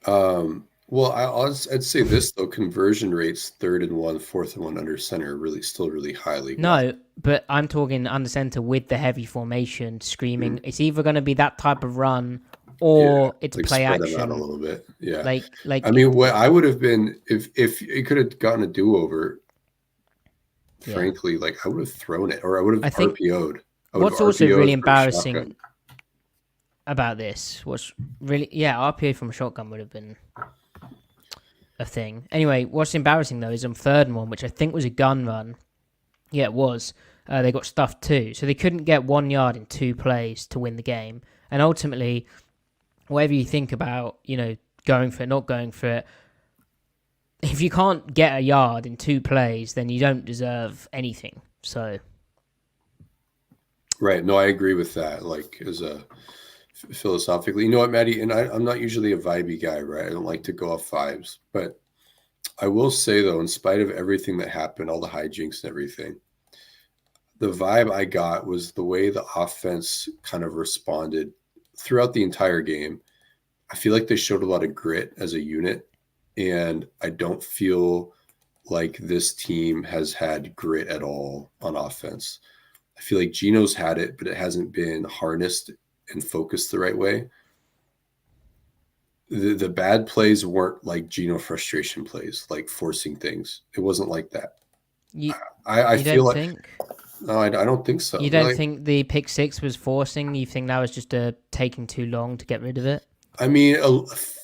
Well, I'd say this though: conversion rates 3rd and 1, 4th and 1 under center are still really highly. No, but I'm talking under center with the heavy formation, screaming. It's either going to be that type of run, or it's like play spread action. them out a little bit. Yeah, like. I mean, what I would have been if it could have gotten a do-over. Yeah. Frankly, like I would have thrown it, or I would have RPO'd. What's also really embarrassing about this was RPO from a shotgun would have been a thing. Anyway, what's embarrassing though is on 3rd and 1, which I think was a gun run. Yeah, it was. They got stuffed too, so they couldn't get 1 yard in 2 plays to win the game. And ultimately, whatever you think about, going for it, not going for it, if you can't get a yard in 2 plays, then you don't deserve anything. So, right? No, I agree with that. Like as a philosophically, you know what, Matty, and I'm not usually a vibey guy, right? I don't like to go off vibes, but I will say though, in spite of everything that happened, all the hijinks and everything, the vibe I got was the way the offense kind of responded throughout the entire game. I feel like they showed a lot of grit as a unit. And I don't feel like this team has had grit at all on offense. I feel like Geno's had it, but it hasn't been harnessed and focused the right way. The bad plays weren't like Geno frustration plays, like forcing things. It wasn't like that. I feel like think? No, I don't think so. You don't think the pick 6 was forcing? You think that was just taking too long to get rid of it? I mean,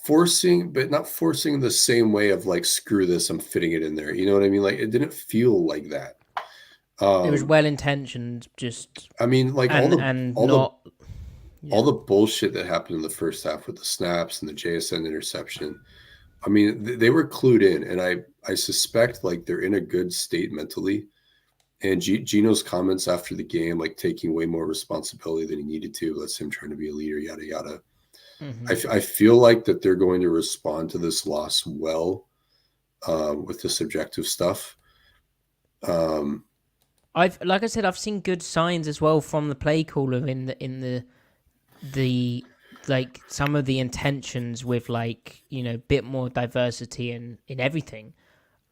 forcing, but not forcing the same way of like, screw this, I'm fitting it in there. You know what I mean? Like, it didn't feel like that. It was well-intentioned, just... I mean, like, all the bullshit that happened in the first half with the snaps and the JSN interception, I mean, they were clued in, and I suspect, like, they're in a good state mentally. And Geno's comments after the game, like, taking way more responsibility than he needed to, that's him trying to be a leader, yada, yada. Mm-hmm. I feel like that they're going to respond to this loss well with the subjective stuff. Like I said, I've seen good signs as well from the play caller in the like some of the intentions with like bit more diversity in everything,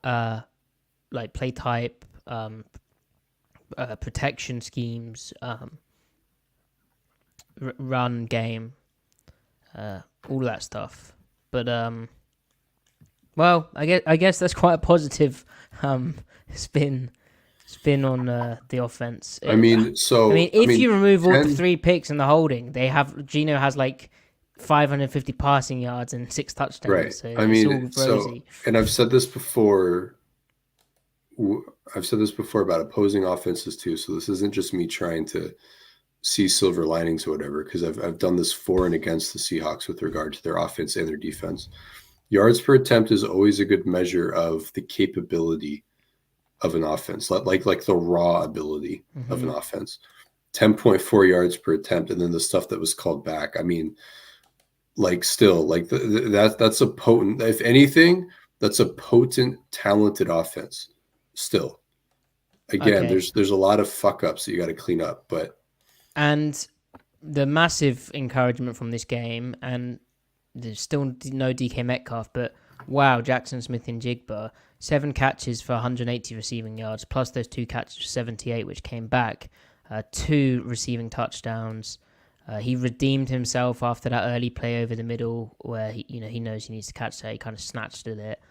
like play type, protection schemes, run game. All that stuff, but Well, I guess that's quite a positive spin on the offense. I mean, If you remove all the 10, 3 picks and the holding, Geno has like 550 passing yards and 6 right. touchdowns. So it's all rosy. And I've said this before. I've said this before about opposing offenses too. So this isn't just me trying to see silver linings or whatever, because I've done this for and against the Seahawks with regard to their offense and their defense. Yards per attempt is always a good measure of the capability of an offense, like the raw ability of an offense. 10.4 yards per attempt, and then the stuff that was called back. I mean, like still, like that's a potent. If anything, that's a potent, talented offense. Still, again, Okay. there's a lot of fuck ups that you got to clean up, but And the massive encouragement from this game, and there's still no DK Metcalf, but wow, Jackson Smith and Jigba, 7 catches for 180 receiving yards, plus those 2 catches for 78, which came back, 2 receiving touchdowns. He redeemed himself after that early play over the middle where he knows he needs to catch that. He kind of snatched at it.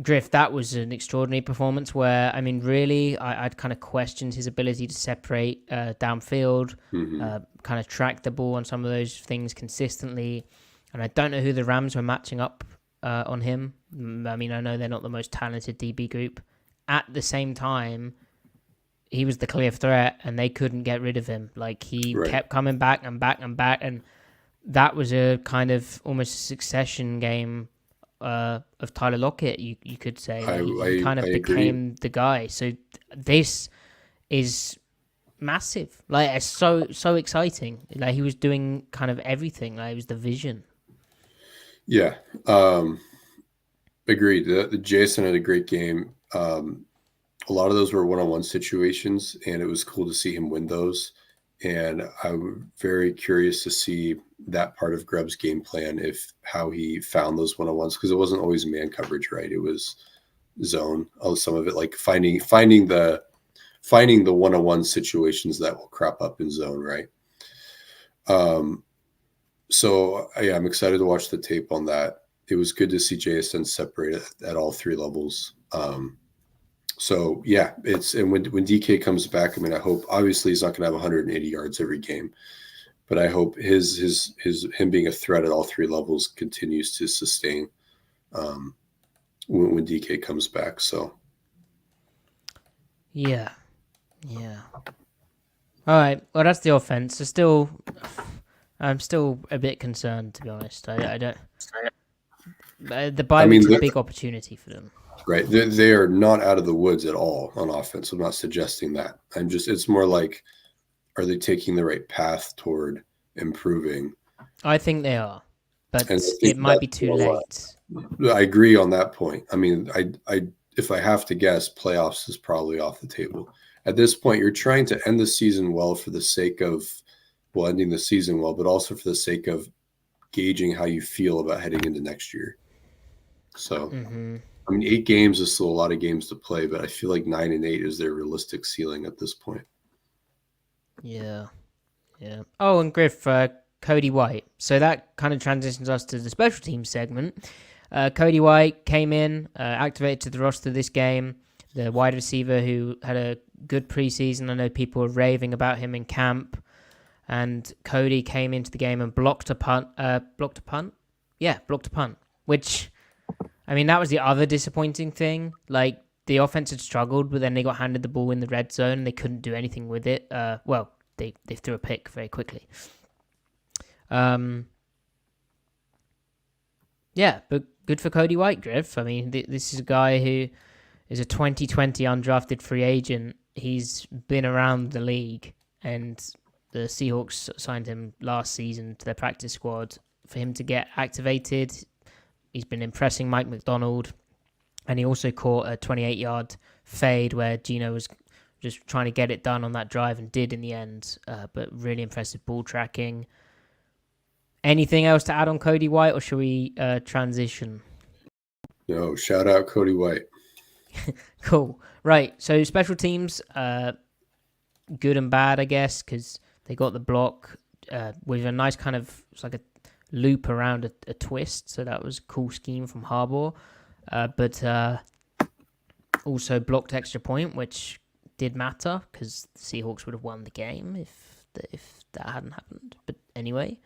Griff, that was an extraordinary performance where, I mean, really, I'd kind of questioned his ability to separate downfield, kind of track the ball on some of those things consistently. And I don't know who the Rams were matching up on him. I mean, I know they're not the most talented DB group. At the same time, he was the clear threat, and they couldn't get rid of him. Like, he kept coming back and back and back, and that was a kind of almost a succession game of Tyler Lockett, you could say. He kind of became the guy. So this is massive. Like, it's so exciting. Like, he was doing kind of everything. Like, it was the vision. Yeah, agreed. The Jason had a great game. A lot of those were one-on-one situations, and it was cool to see him win those. And I'm very curious to see that part of Grubb's game plan, how he found those one-on-ones, because it wasn't always man coverage, right? It was zone. Some of it, like finding the one-on-one situations that will crop up in zone, right? So yeah, I'm excited to watch the tape on that. It was good to see JSN separate at all 3 levels. So yeah, and when DK comes back, I mean, I hope, obviously he's not going to have 180 yards every game, but I hope him being a threat at all 3 levels continues to sustain when DK comes back. So yeah. All right. Well, that's the offense. I'm still a bit concerned, to be honest. I don't. The bye week's a big opportunity for them. Right. They are not out of the woods at all on offense. I'm not suggesting that. It's more like, are they taking the right path toward improving? I think they are, but it might be too late. I agree on that point. I mean, if I have to guess, playoffs is probably off the table. At this point, you're trying to end the season well for the sake of, ending the season well, but also for the sake of gauging how you feel about heading into next year. So, I mean, 8 games is still a lot of games to play, but I feel like 9 and 8 is their realistic ceiling at this point. Yeah. Oh, and Griff, Cody White. So that kind of transitions us to the special teams segment. Cody White came in, activated to the roster this game. The wide receiver who had a good preseason. I know people were raving about him in camp. And Cody came into the game and blocked a punt. Yeah, blocked a punt. Which, I mean, that was the other disappointing thing. Like, the offense had struggled, but then they got handed the ball in the red zone and they couldn't do anything with it. They threw a pick very quickly. Yeah, but good for Cody White, Griff. I mean, this is a guy who is a 2020 undrafted free agent. He's been around the league, and the Seahawks signed him last season to their practice squad. For him to get activated, he's been impressing Mike Macdonald, and he also caught a 28-yard fade where Geno was just trying to get it done on that drive and did in the end, but really impressive ball tracking. Anything else to add on Cody White, or should we transition? No, shout out Cody White. Cool. Right, so special teams, good and bad, I guess, because they got the block with a nice kind of, it's like a loop around a twist. So that was a cool scheme from Harbaugh. But also blocked extra point, which did matter because the Seahawks would have won the game if that hadn't happened. But anyway,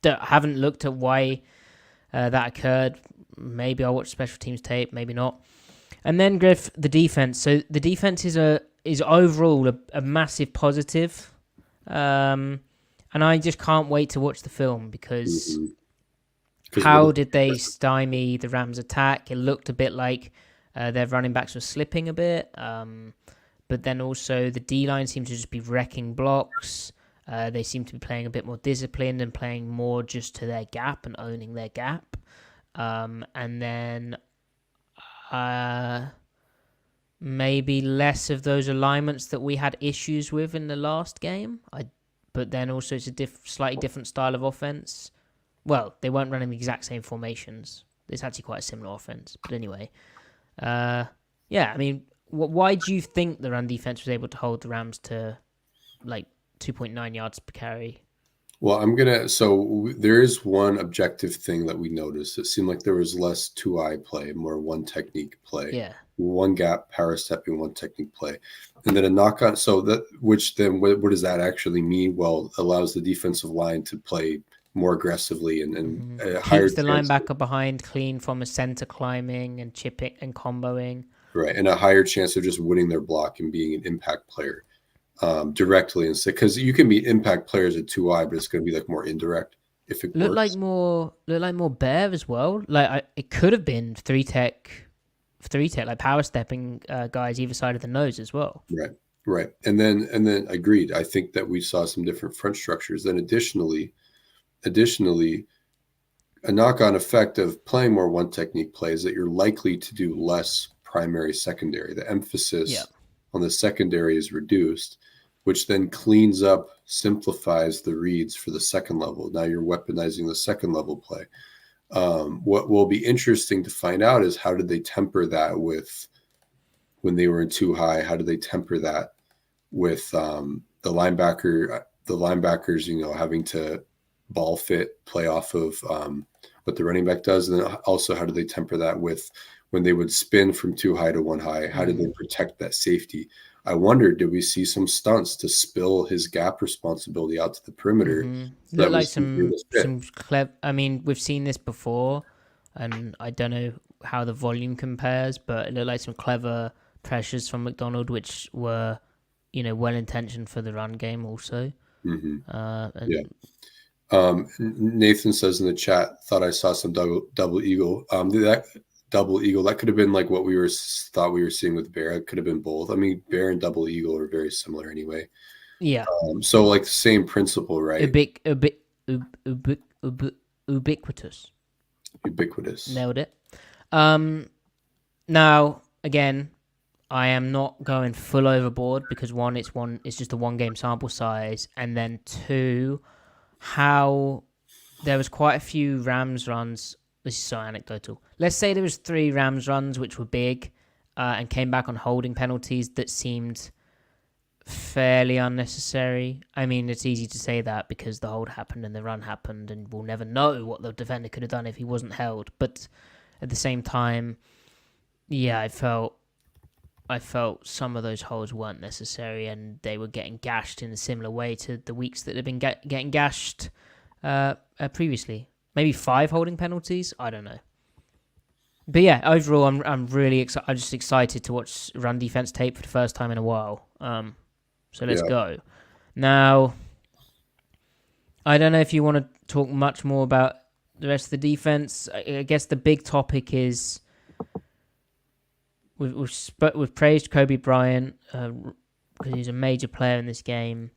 I haven't looked at why that occurred. Maybe I'll watch special teams tape, maybe not. And then Griff, the defense. So the defense is overall a massive positive. And I just can't wait to watch the film because how did they stymie the Rams' attack? It looked a bit like their running backs were slipping a bit. But then also the D-line seemed to just be wrecking blocks. They seem to be playing a bit more disciplined and playing more just to their gap and owning their gap. And then maybe less of those alignments that we had issues with in the last game. But then also it's a slightly different style of offense. Well, they weren't running the exact same formations. It's actually quite a similar offense. But anyway, yeah, I mean, why do you think the run defense was able to hold the Rams to like 2.9 yards per carry? Well, so there is one objective thing that we noticed. It seemed like there was less 2-eye play, more one technique play. Yeah. One gap, power stepping, one technique play. And then a knock on. So which then, what does that actually mean? Well, allows the defensive line to play more aggressively and a higher keeps the linebacker behind clean from a center climbing and chipping and comboing. Right. And a higher chance of just winning their block and being an impact player. Directly, and because you can be impact players at 2-eye, but it's going to be like more indirect if it look works. like more bear as well. Like it could have been three tech, like power stepping guys either side of the nose as well. Right, and then agreed. I think that we saw some different front structures. Then additionally, a knock-on effect of playing more one technique plays that you're likely to do less primary secondary. The emphasis on the secondary is reduced, which then cleans up, simplifies the reads for the second level. Now you're weaponizing the second level play. What will be interesting to find out is how did they temper that with when they were in 2-high? How did they temper that with the linebackers, having to ball fit, play off of what the running back does? And then also how do they temper that with when they would spin from 2-high to 1-high? How did they protect that safety? I wonder, did we see some stunts to spill his gap responsibility out to the perimeter? So look like some clever. I mean, we've seen this before, and I don't know how the volume compares, but it looked like some clever pressures from Macdonald, which were, well intentioned for the run game also. Nathan says in the chat, thought I saw some double eagle. That double eagle, that could have been like what we thought we were seeing with Bear. It could have been both. I mean, Bear and double eagle are very similar anyway. Yeah. So like the same principle, right? Ubiquitous. Ubiquitous. Nailed it. Now again, I am not going full overboard because it's just a 1 game sample size, and then 2, how there was quite a few Rams runs. This is so anecdotal. Let's say there was 3 Rams runs which were big and came back on holding penalties that seemed fairly unnecessary. I mean, it's easy to say that because the hold happened and the run happened, and we'll never know what the defender could have done if he wasn't held. But at the same time, yeah, I felt some of those holds weren't necessary, and they were getting gashed in a similar way to the weeks that have been getting gashed previously. Maybe 5 holding penalties. I don't know. But yeah, overall, I'm really excited. I'm just excited to watch run defense tape for the first time in a while. So let's go. Now, I don't know if you want to talk much more about the rest of the defense. I guess the big topic is we've praised Coby Bryant because he's a major player in this game.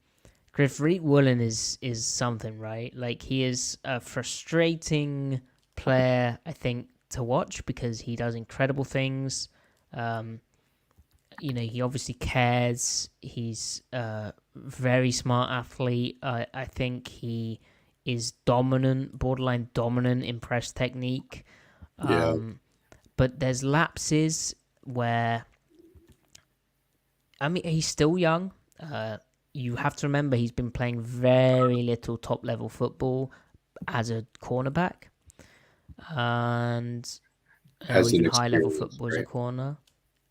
Riq Woolen is something, right? Like, he is a frustrating player, I think, to watch because he does incredible things. He obviously cares. He's a very smart athlete. I think he is borderline dominant in press technique. But there's lapses where, I mean, he's still young. You have to remember he's been playing very little top-level football, as a cornerback, and Has an even high level experience, football as a right? corner.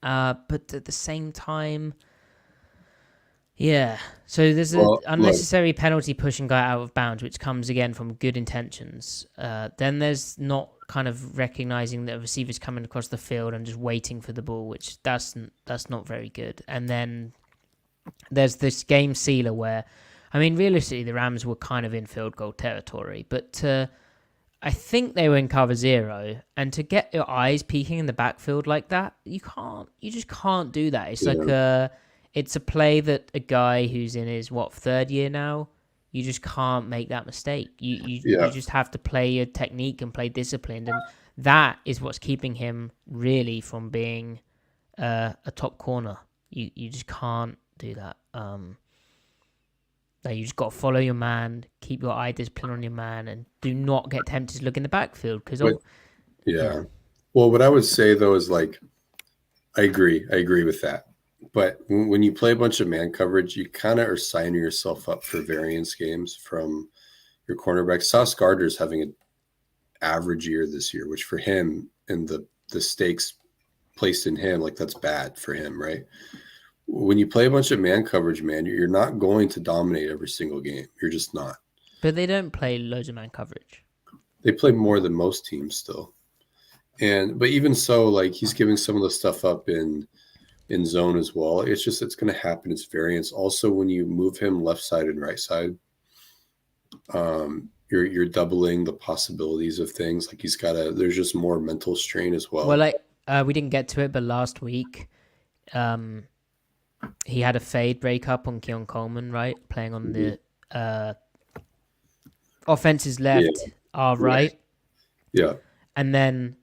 But at the same time, yeah. So there's an Well, look, unnecessary penalty pushing guy out of bounds, which comes again from good intentions. Then there's not kind of recognizing that a receiver's coming across the field and just waiting for the ball, which that's not very good. And then there's this game sealer where, I mean, realistically, the Rams were kind of in field goal territory, but I think they were in cover zero, and to get your eyes peeking in the backfield like that, you just can't do that. It's like it's a play that a guy who's in his third year now, you just can't make that mistake. You yeah, just have to play your technique and play disciplined, and that is what's keeping him really from being a top corner. You just can't do that. You just got to follow your man, keep your eye discipline on your man, and do not get tempted to look in the backfield. Because yeah. Well, what I would say though is like, I agree with that. But when you play a bunch of man coverage, you kind of are signing yourself up for variance games from your cornerback. Sauce Gardner's having an average year this year, which for him and the stakes placed in him, like that's bad for him, right? When you play a bunch of man coverage, man, you're not going to dominate every single game. You're just not. But they don't play loads of man coverage. They play more than most teams still. But even so, like he's giving some of the stuff up in zone as well. It's going to happen. It's variance. Also, when you move him left side and right side, you're doubling the possibilities of things. Like there's just more mental strain as well. Well, like we didn't get to it, but last week, he had a fade breakup on Keon Coleman, right? Playing on the offense's left, our right. Yeah. And then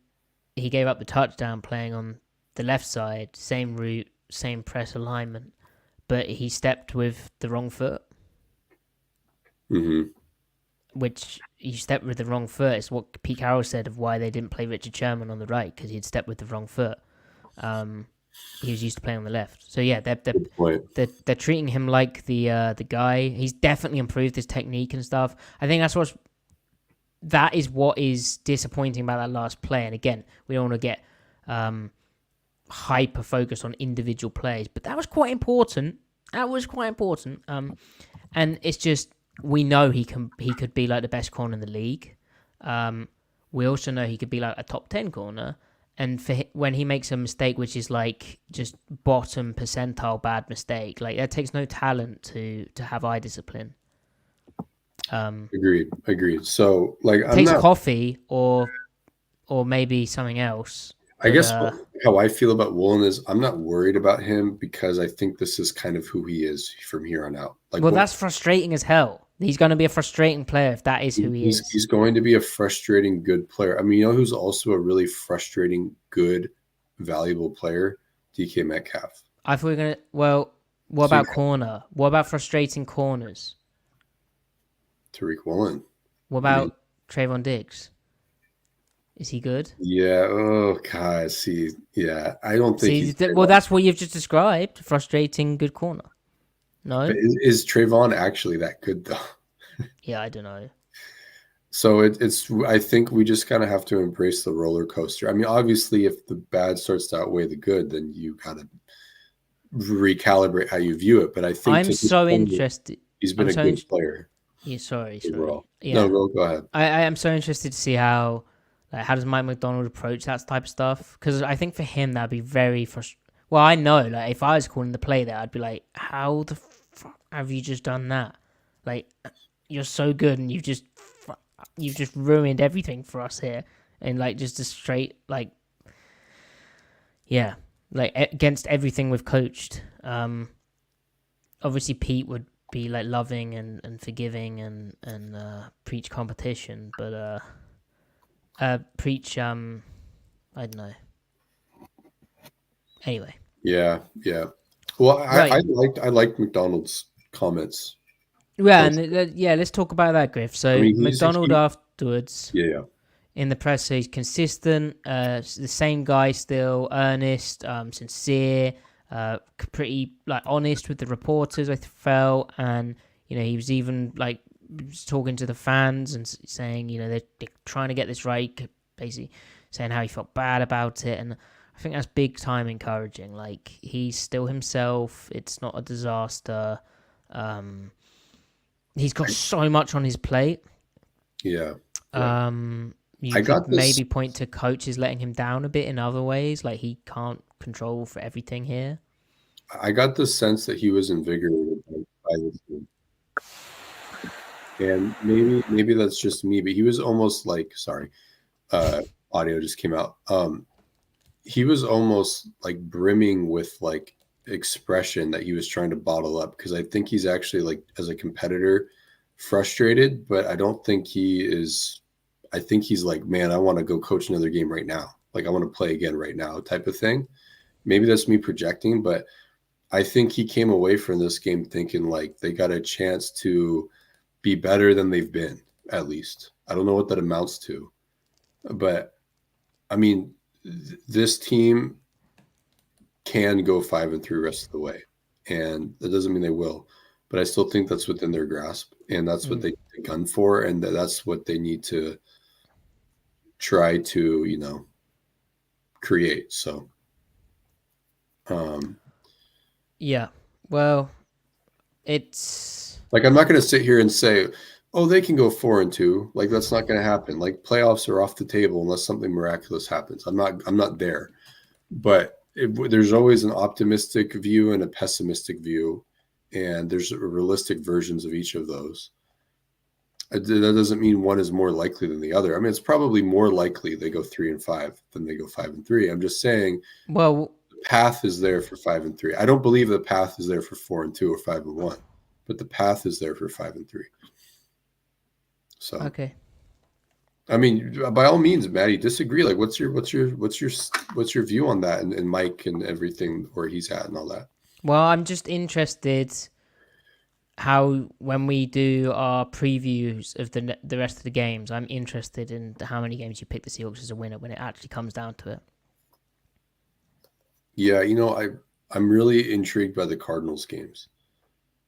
he gave up the touchdown playing on the left side, same route, same press alignment, but he stepped with the wrong foot. Mm-hmm. Which he stepped with the wrong foot. It's what Pete Carroll said of why they didn't play Richard Sherman on the right, because he'd stepped with the wrong foot. He was used to playing on the left. So yeah, they're treating him like the guy. He's definitely improved his technique and stuff. I think that is what is disappointing about that last play. And again, we don't want to get hyper focused on individual plays, but that was quite important. And it's just, we know he could be like the best corner in the league. We also know he could be like a top 10 corner. And when he makes a mistake, which is like just bottom percentile bad mistake, like that takes no talent to have eye discipline. Agreed. So like, it takes coffee or maybe something else. I guess how I feel about Woolen is I'm not worried about him because I think this is kind of who he is from here on out. Like, well, that's frustrating as hell. He's going to be a frustrating player if that is who he is. He's going to be a frustrating good player. I mean, you know who's also a really frustrating, good, valuable player? DK Metcalf. I thought we were going to... Well, what about corner? What about frustrating corners? Riq Woolen. What about Trayvon Diggs? Is he good? Yeah. Oh, God. Yeah. I don't think well, that's what you've just described. Frustrating good corner. No? But is Trayvon actually that good, though? Yeah, I don't know. So it's. I think we just kind of have to embrace the roller coaster. I mean, obviously, if the bad starts to outweigh the good, then you kind of recalibrate how you view it. But I think I'm so interested. He's been a good player. Yeah, sorry. Yeah. No, go ahead. I am so interested to see how does Mike Macdonald approach that type of stuff? Because I think for him that'd be very frustrating. Well, I know, like, if I was calling the play there, I'd be like, how the fuck have you just done that? Like, you're so good and you've just ruined everything for us here. And, like, just a straight, like, yeah, like, against everything we've coached. Obviously, Pete would be, like, loving and forgiving and preach competition, but preach, I don't know. Anyway. Yeah. Well, I liked McDonald's comments. Yeah, and let's talk about that, Griff. So McDonald afterwards, in the press, so he's consistent, the same guy still, earnest, sincere, pretty like honest with the reporters, I felt, and he was even like was talking to the fans and saying, they're trying to get this right, basically saying how he felt bad about it. And I think that's big time encouraging. Like, he's still himself. It's not a disaster. He's got so much on his plate. Yeah. You could maybe point to coaches letting him down a bit in other ways. Like, he can't control for everything here. I got the sense that he was invigorated by this game. And maybe that's just me, but he was almost like, sorry, audio just came out. He was almost like brimming with like expression that he was trying to bottle up, because I think he's actually, like, as a competitor, frustrated, but I don't think he is. I think he's like, man, I want to go coach another game right now. Like, I want to play again right now type of thing. Maybe that's me projecting, but I think he came away from this game thinking like they got a chance to be better than they've been, at least. I don't know what that amounts to, but I mean, this team can go 5-3 the rest of the way, and that doesn't mean they will, but I still think that's within their grasp, and that's what they gun for, and that's what they need to try to, create. So, yeah, well, it's like, I'm not going to sit here and say, oh, they can go 4-2. Like, that's not going to happen. Like, playoffs are off the table unless something miraculous happens. I'm not there, but there's always an optimistic view and a pessimistic view, and there's realistic versions of each of those. That doesn't mean one is more likely than the other. I mean, it's probably more likely they go 3-5 than they go 5-3. I'm just saying, well, the path is there for 5-3. I don't believe the path is there for 4-2 or 5-1, but the path is there for 5-3. So, okay. I mean, by all means, Matty, disagree. Like, what's your view on that, and Mike and everything where he's at and all that? Well, I'm just interested how, when we do our previews of the rest of the games, I'm interested in how many games you pick the Seahawks as a winner when it actually comes down to it. Yeah, I'm really intrigued by the Cardinals games,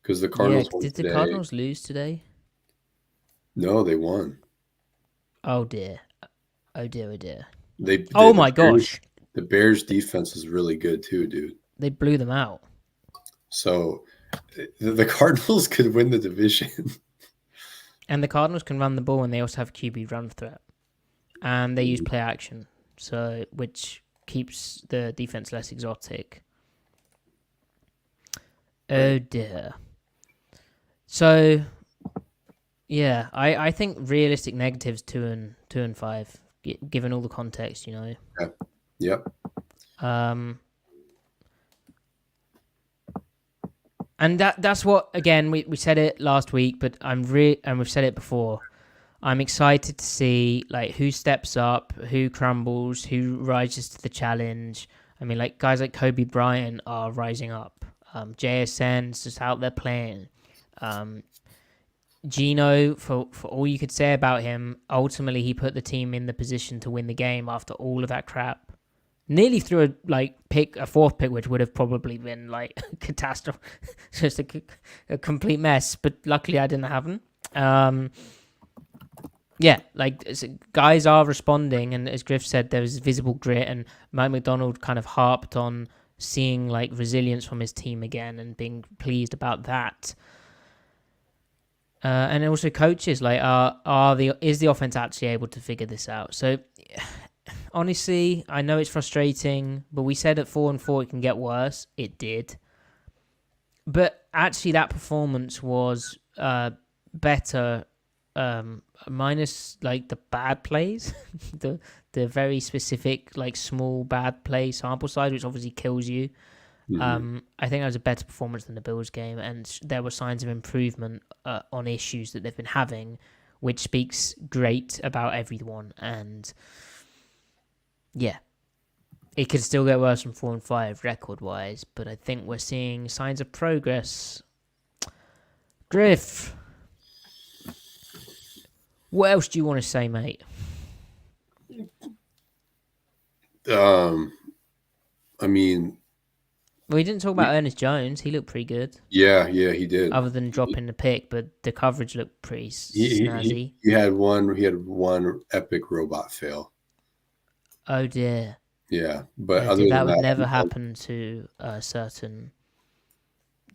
because the Cardinals won did today. the Cardinals lose today? No, they won. Oh dear. Oh dear. My gosh. The Bears defense is really good too, dude. They blew them out. So the Cardinals could win the division. And the Cardinals can run the ball, and they also have QB run threat. And they use play action, so which keeps the defense less exotic. Oh dear. So, yeah, I think realistic negatives 2-5, given all the context, Yeah. Yep. And that's what, again, we said it last week, but and we've said it before. I'm excited to see like who steps up, who crumbles, who rises to the challenge. I mean, like, guys like Coby Bryant are rising up. JSN's just out there playing. Geno, for all you could say about him, ultimately he put the team in the position to win the game after all of that crap. Nearly threw a fourth pick, which would have probably been like a catastrophe, just a complete mess. But luckily, I didn't have them. Yeah, like, guys are responding, and as Griff said, there was visible grit, and Mike Macdonald kind of harped on seeing like resilience from his team again and being pleased about that. And also coaches, like, is the offense actually able to figure this out? So, honestly, I know it's frustrating, but we said at 4-4 it can get worse. It did. But actually, that performance was better, minus like the bad plays, the very specific like small bad play sample size, which obviously kills you. Mm-hmm. I think that was a better performance than the Bills game, and there were signs of improvement on issues that they've been having, which speaks great about everyone. And yeah, it could still get worse from 4-5 record-wise, but I think we're seeing signs of progress. Griff, what else do you want to say, mate? I mean, We didn't talk about Ernest Jones. He looked pretty good, Yeah, he did. other than dropping the pick, but the coverage looked pretty snazzy. He had one epic robot fail. Oh dear. Yeah, but Yeah, other than that would that, never happen to a certain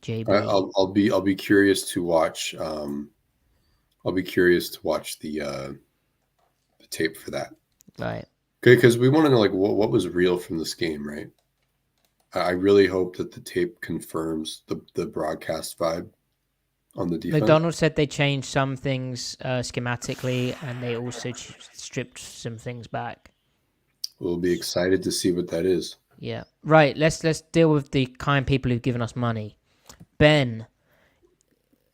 JB. I'll be curious to watch. I'll be curious to watch the tape for that. Right. Okay, because we want to know like what was real from this game, right? I really hope that the tape confirms the broadcast vibe on the defense. McDonald said they changed some things schematically, and they also stripped some things back. We'll be excited to see what that is. Yeah. Right. Let's deal with the kind people who've given us money. Ben,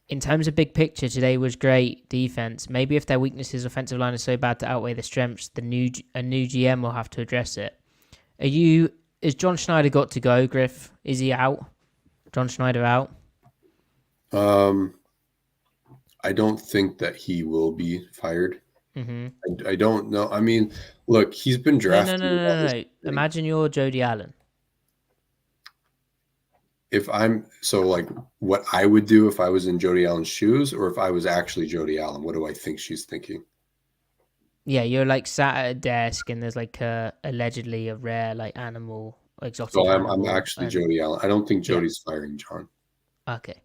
in terms of big picture, today was great defense. Maybe if their weaknesses, offensive line, is so bad to outweigh the strengths, a new GM will have to address it. Is John Schneider got to go, Griff? Is he out? John Schneider out? I don't think that he will be fired. Mm-hmm. I don't know. I mean, look, he's been drafted. No. Imagine you're Jody Allen. If I'm like what I would do if I was in Jody Allen's shoes, or if I was actually Jody Allen, what do I think she's thinking? Yeah, you're like sat at a desk and there's like allegedly a rare like animal, exotic. So animal, I'm actually Jody Allen. I don't think Jody's firing John. Okay.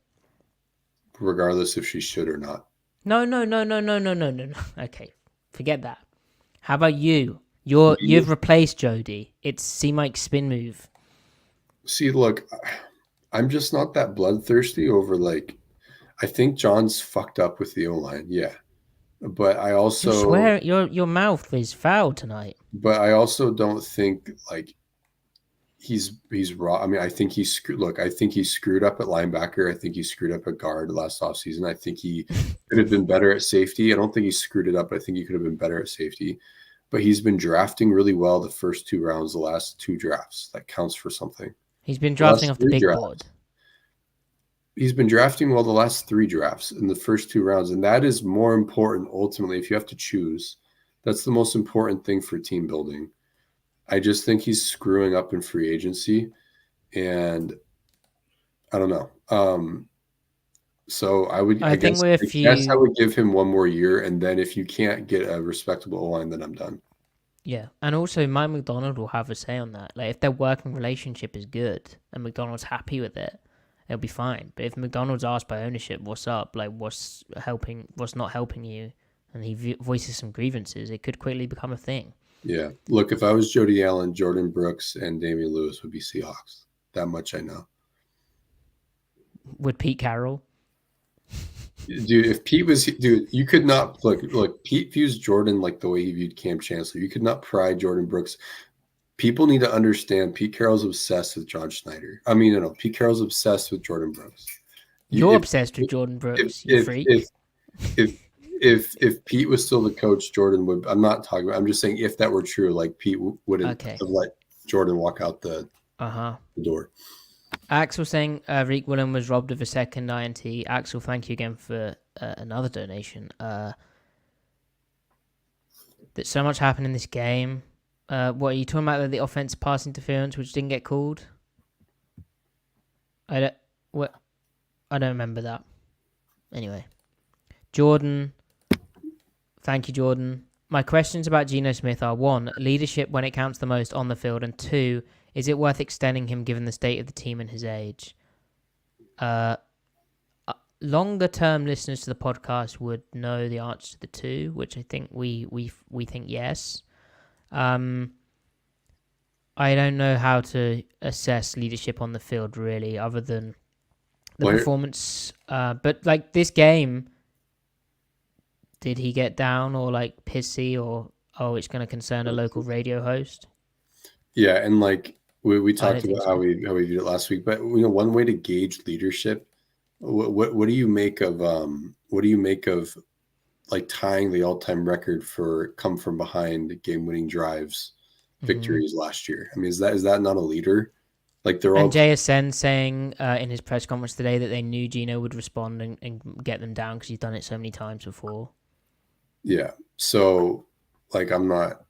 Regardless if she should or not. No. Okay, forget that. How about you? You've replaced Jody. It's C-Mike's spin move. See, look, I'm just not that bloodthirsty over like. I think John's fucked up with the O-line. Yeah. But I also swear your mouth is foul tonight. But I also don't think like he's raw. I mean, I think he screwed up at linebacker. I think he screwed up at guard last offseason. I think he could have been better at safety. I don't think he screwed it up. I think he could have been better at safety. But he's been drafting really well the first two rounds, the last two drafts. That counts for something. He's been drafting off the big board. He's been drafting well the last three drafts in the first two rounds, and that is more important ultimately if you have to choose. That's the most important thing for team building. I just think he's screwing up in free agency, and I don't know. So I guess I would give him one more year, and then if you can't get a respectable O-line, then I'm done. Yeah, and also Mike Macdonald will have a say on that. Like if their working relationship is good and Macdonald's happy with it, it'll be fine. But if McDonald's asked by ownership, what's up, like what's not helping you, and he voices some grievances, it could quickly become a thing. Yeah. Look, if I was Jody Allen, Jordan Brooks and Damian Lewis would be Seahawks. That much I know. Would Pete Carroll? Dude, if Pete was, you could not look. Pete views Jordan like the way he viewed Cam Chancellor. You could not pry Jordan Brooks. People need to understand Pete Carroll's obsessed with John Schneider. I mean, no, Pete Carroll's obsessed with Jordan Brooks. You're obsessed with Jordan Brooks, you freak. If Pete was still the coach, Jordan would. I'm not talking about. I'm just saying if that were true, like Pete wouldn't have let Jordan walk out the door. Axel saying Riq Woolen was robbed of a second INT. Axel, thank you again for another donation. That so much happened in this game. What are you talking about? The offense pass interference, which didn't get called. I don't remember that. Anyway, Jordan. Thank you, Jordan. My questions about Geno Smith are 1, leadership when it counts the most on the field, and 2, is it worth extending him given the state of the team and his age? Longer-term listeners to the podcast would know the answer to the 2, which I think we think yes. I don't know how to assess leadership on the field really, other than the performance. But like this game, did he get down or like pissy or it's going to concern a local radio host? Yeah, and like we talked about how we did it last week, but one way to gauge leadership. What do you make of like tying the all-time record for come from behind game-winning drives victories last year? I mean, is that not a leader? Like they're all. And JSN saying in his press conference today that they knew Geno would respond and get them down because he's done it so many times before. Yeah. So, like, I'm not.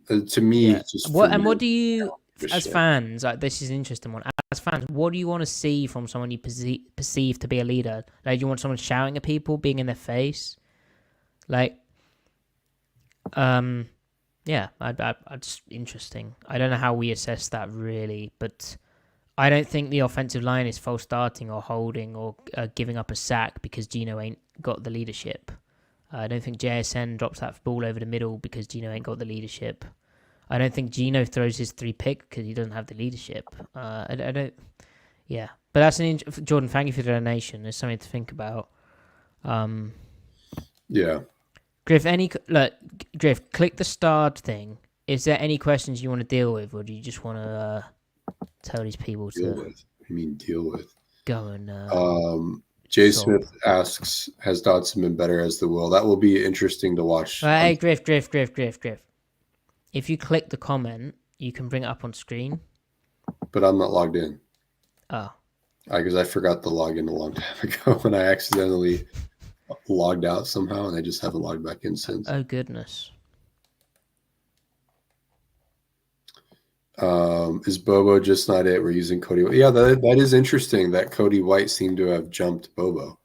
To me, it's just what do you? as fans, like, this is an interesting one. As fans, what do you want to see from someone you perceive to be a leader? Like, do you want someone shouting at people, being in their face? Like, yeah, I just interesting. I don't know how we assess that really, but I don't think the offensive line is false starting or holding or giving up a sack because Geno ain't got the leadership. I don't think JSN drops that ball over the middle because Geno ain't got the leadership. I don't think Geno throws his 3-pick because he doesn't have the leadership. I don't. Yeah, but that's Jordan. Thank you for the donation. There's something to think about. Yeah. Griff, click the starred thing. Is there any questions you want to deal with, or do you just want to tell these people deal with? I mean, deal with. Go and. Jay Smith asks, "Has Dodson been better as the will?" That will be interesting to watch. Hey, Griff. If you click the comment, you can bring it up on screen. But I'm not logged in. Oh. Because I forgot to log in a long time ago when I accidentally logged out somehow, and I just haven't logged back in since. Oh, goodness. Is Bobo just not it? We're using Cody White. Yeah, that is interesting that Cody White seemed to have jumped Bobo.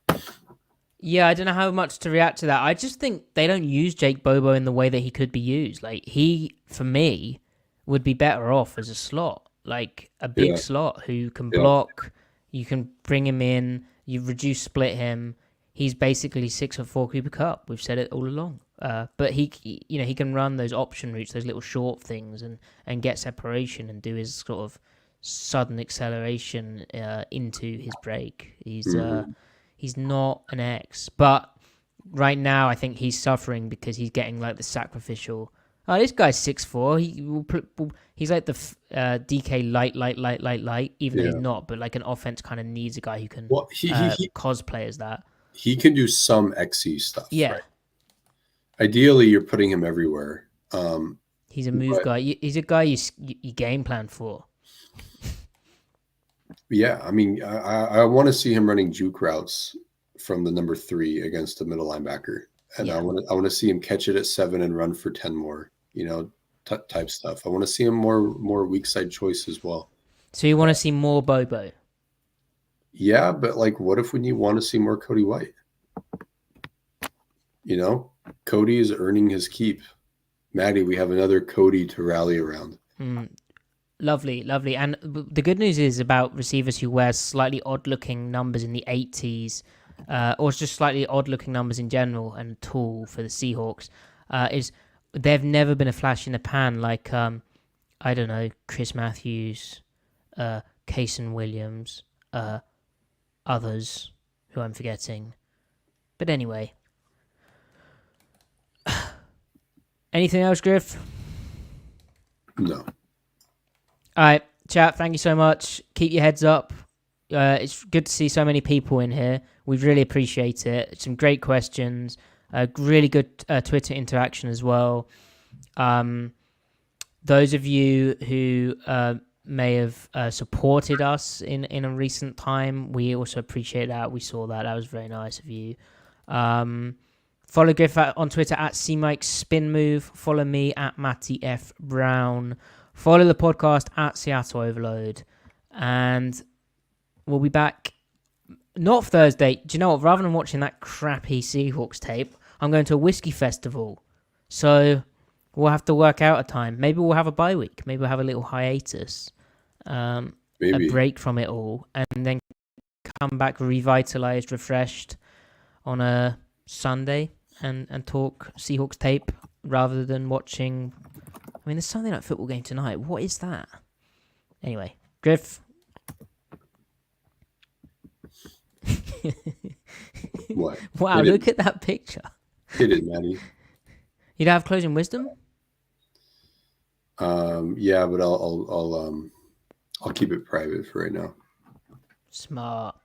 Yeah, I don't know how much to react to that. I just think they don't use Jake Bobo in the way that he could be used. Like, he, for me, would be better off as a slot. Like, a big slot who can block. You can bring him in. You reduce split him. He's basically 6'4" Cooper Kupp. We've said it all along. But he can run those option routes, those little short things, and get separation and do his sort of sudden acceleration into his break. He's not an X, but right now I think he's suffering because he's getting like the sacrificial. Oh, this guy's 6'4". He's like the DK light, even though he's not. But like an offense kind of needs a guy who can cosplay as that. He can do some XE stuff. Yeah. Right? Ideally, you're putting him everywhere. He's a move guy. He's a guy you game plan for. Yeah, I mean, I want to see him running juke routes from the number 3 against the middle linebacker, and I want to see him catch it at 7 and run for 10 more, type stuff. I want to see him more weak side choice as well. So you want to see more Bobo? Yeah, but like, what if when you want to see more Cody White? Cody is earning his keep. Matty, we have another Cody to rally around. Lovely. And the good news is about receivers who wear slightly odd-looking numbers in the 80s, or just slightly odd-looking numbers in general and tall for the Seahawks, is they've never been a flash in the pan like, I don't know, Chris Matthews, Kaysen Williams, others who I'm forgetting. But anyway. Anything else, Griff? No. All right, chat, thank you so much. Keep your heads up. It's good to see so many people in here. We really appreciate it. Some great questions. Really good Twitter interaction as well. Those of you who may have supported us in a recent time, we also appreciate that. We saw that. That was very nice of you. Follow Griff on Twitter at CMikeSpinMove. Follow me at Matty F. Brown. Follow the podcast at Seattle Overload. And we'll be back, not Thursday. Do you know what? Rather than watching that crappy Seahawks tape, I'm going to a whiskey festival. So we'll have to work out a time. Maybe we'll have a bye week. Maybe we'll have a little hiatus. A break from it all. And then come back revitalized, refreshed on a Sunday and talk Seahawks tape rather than watching... I mean, the Sunday Night Football game tonight. What is that? Anyway, Griff. What? Wow, look at that picture. Hit it, Matty. You don't have closing wisdom? Yeah, but I'll keep it private for right now. Smart.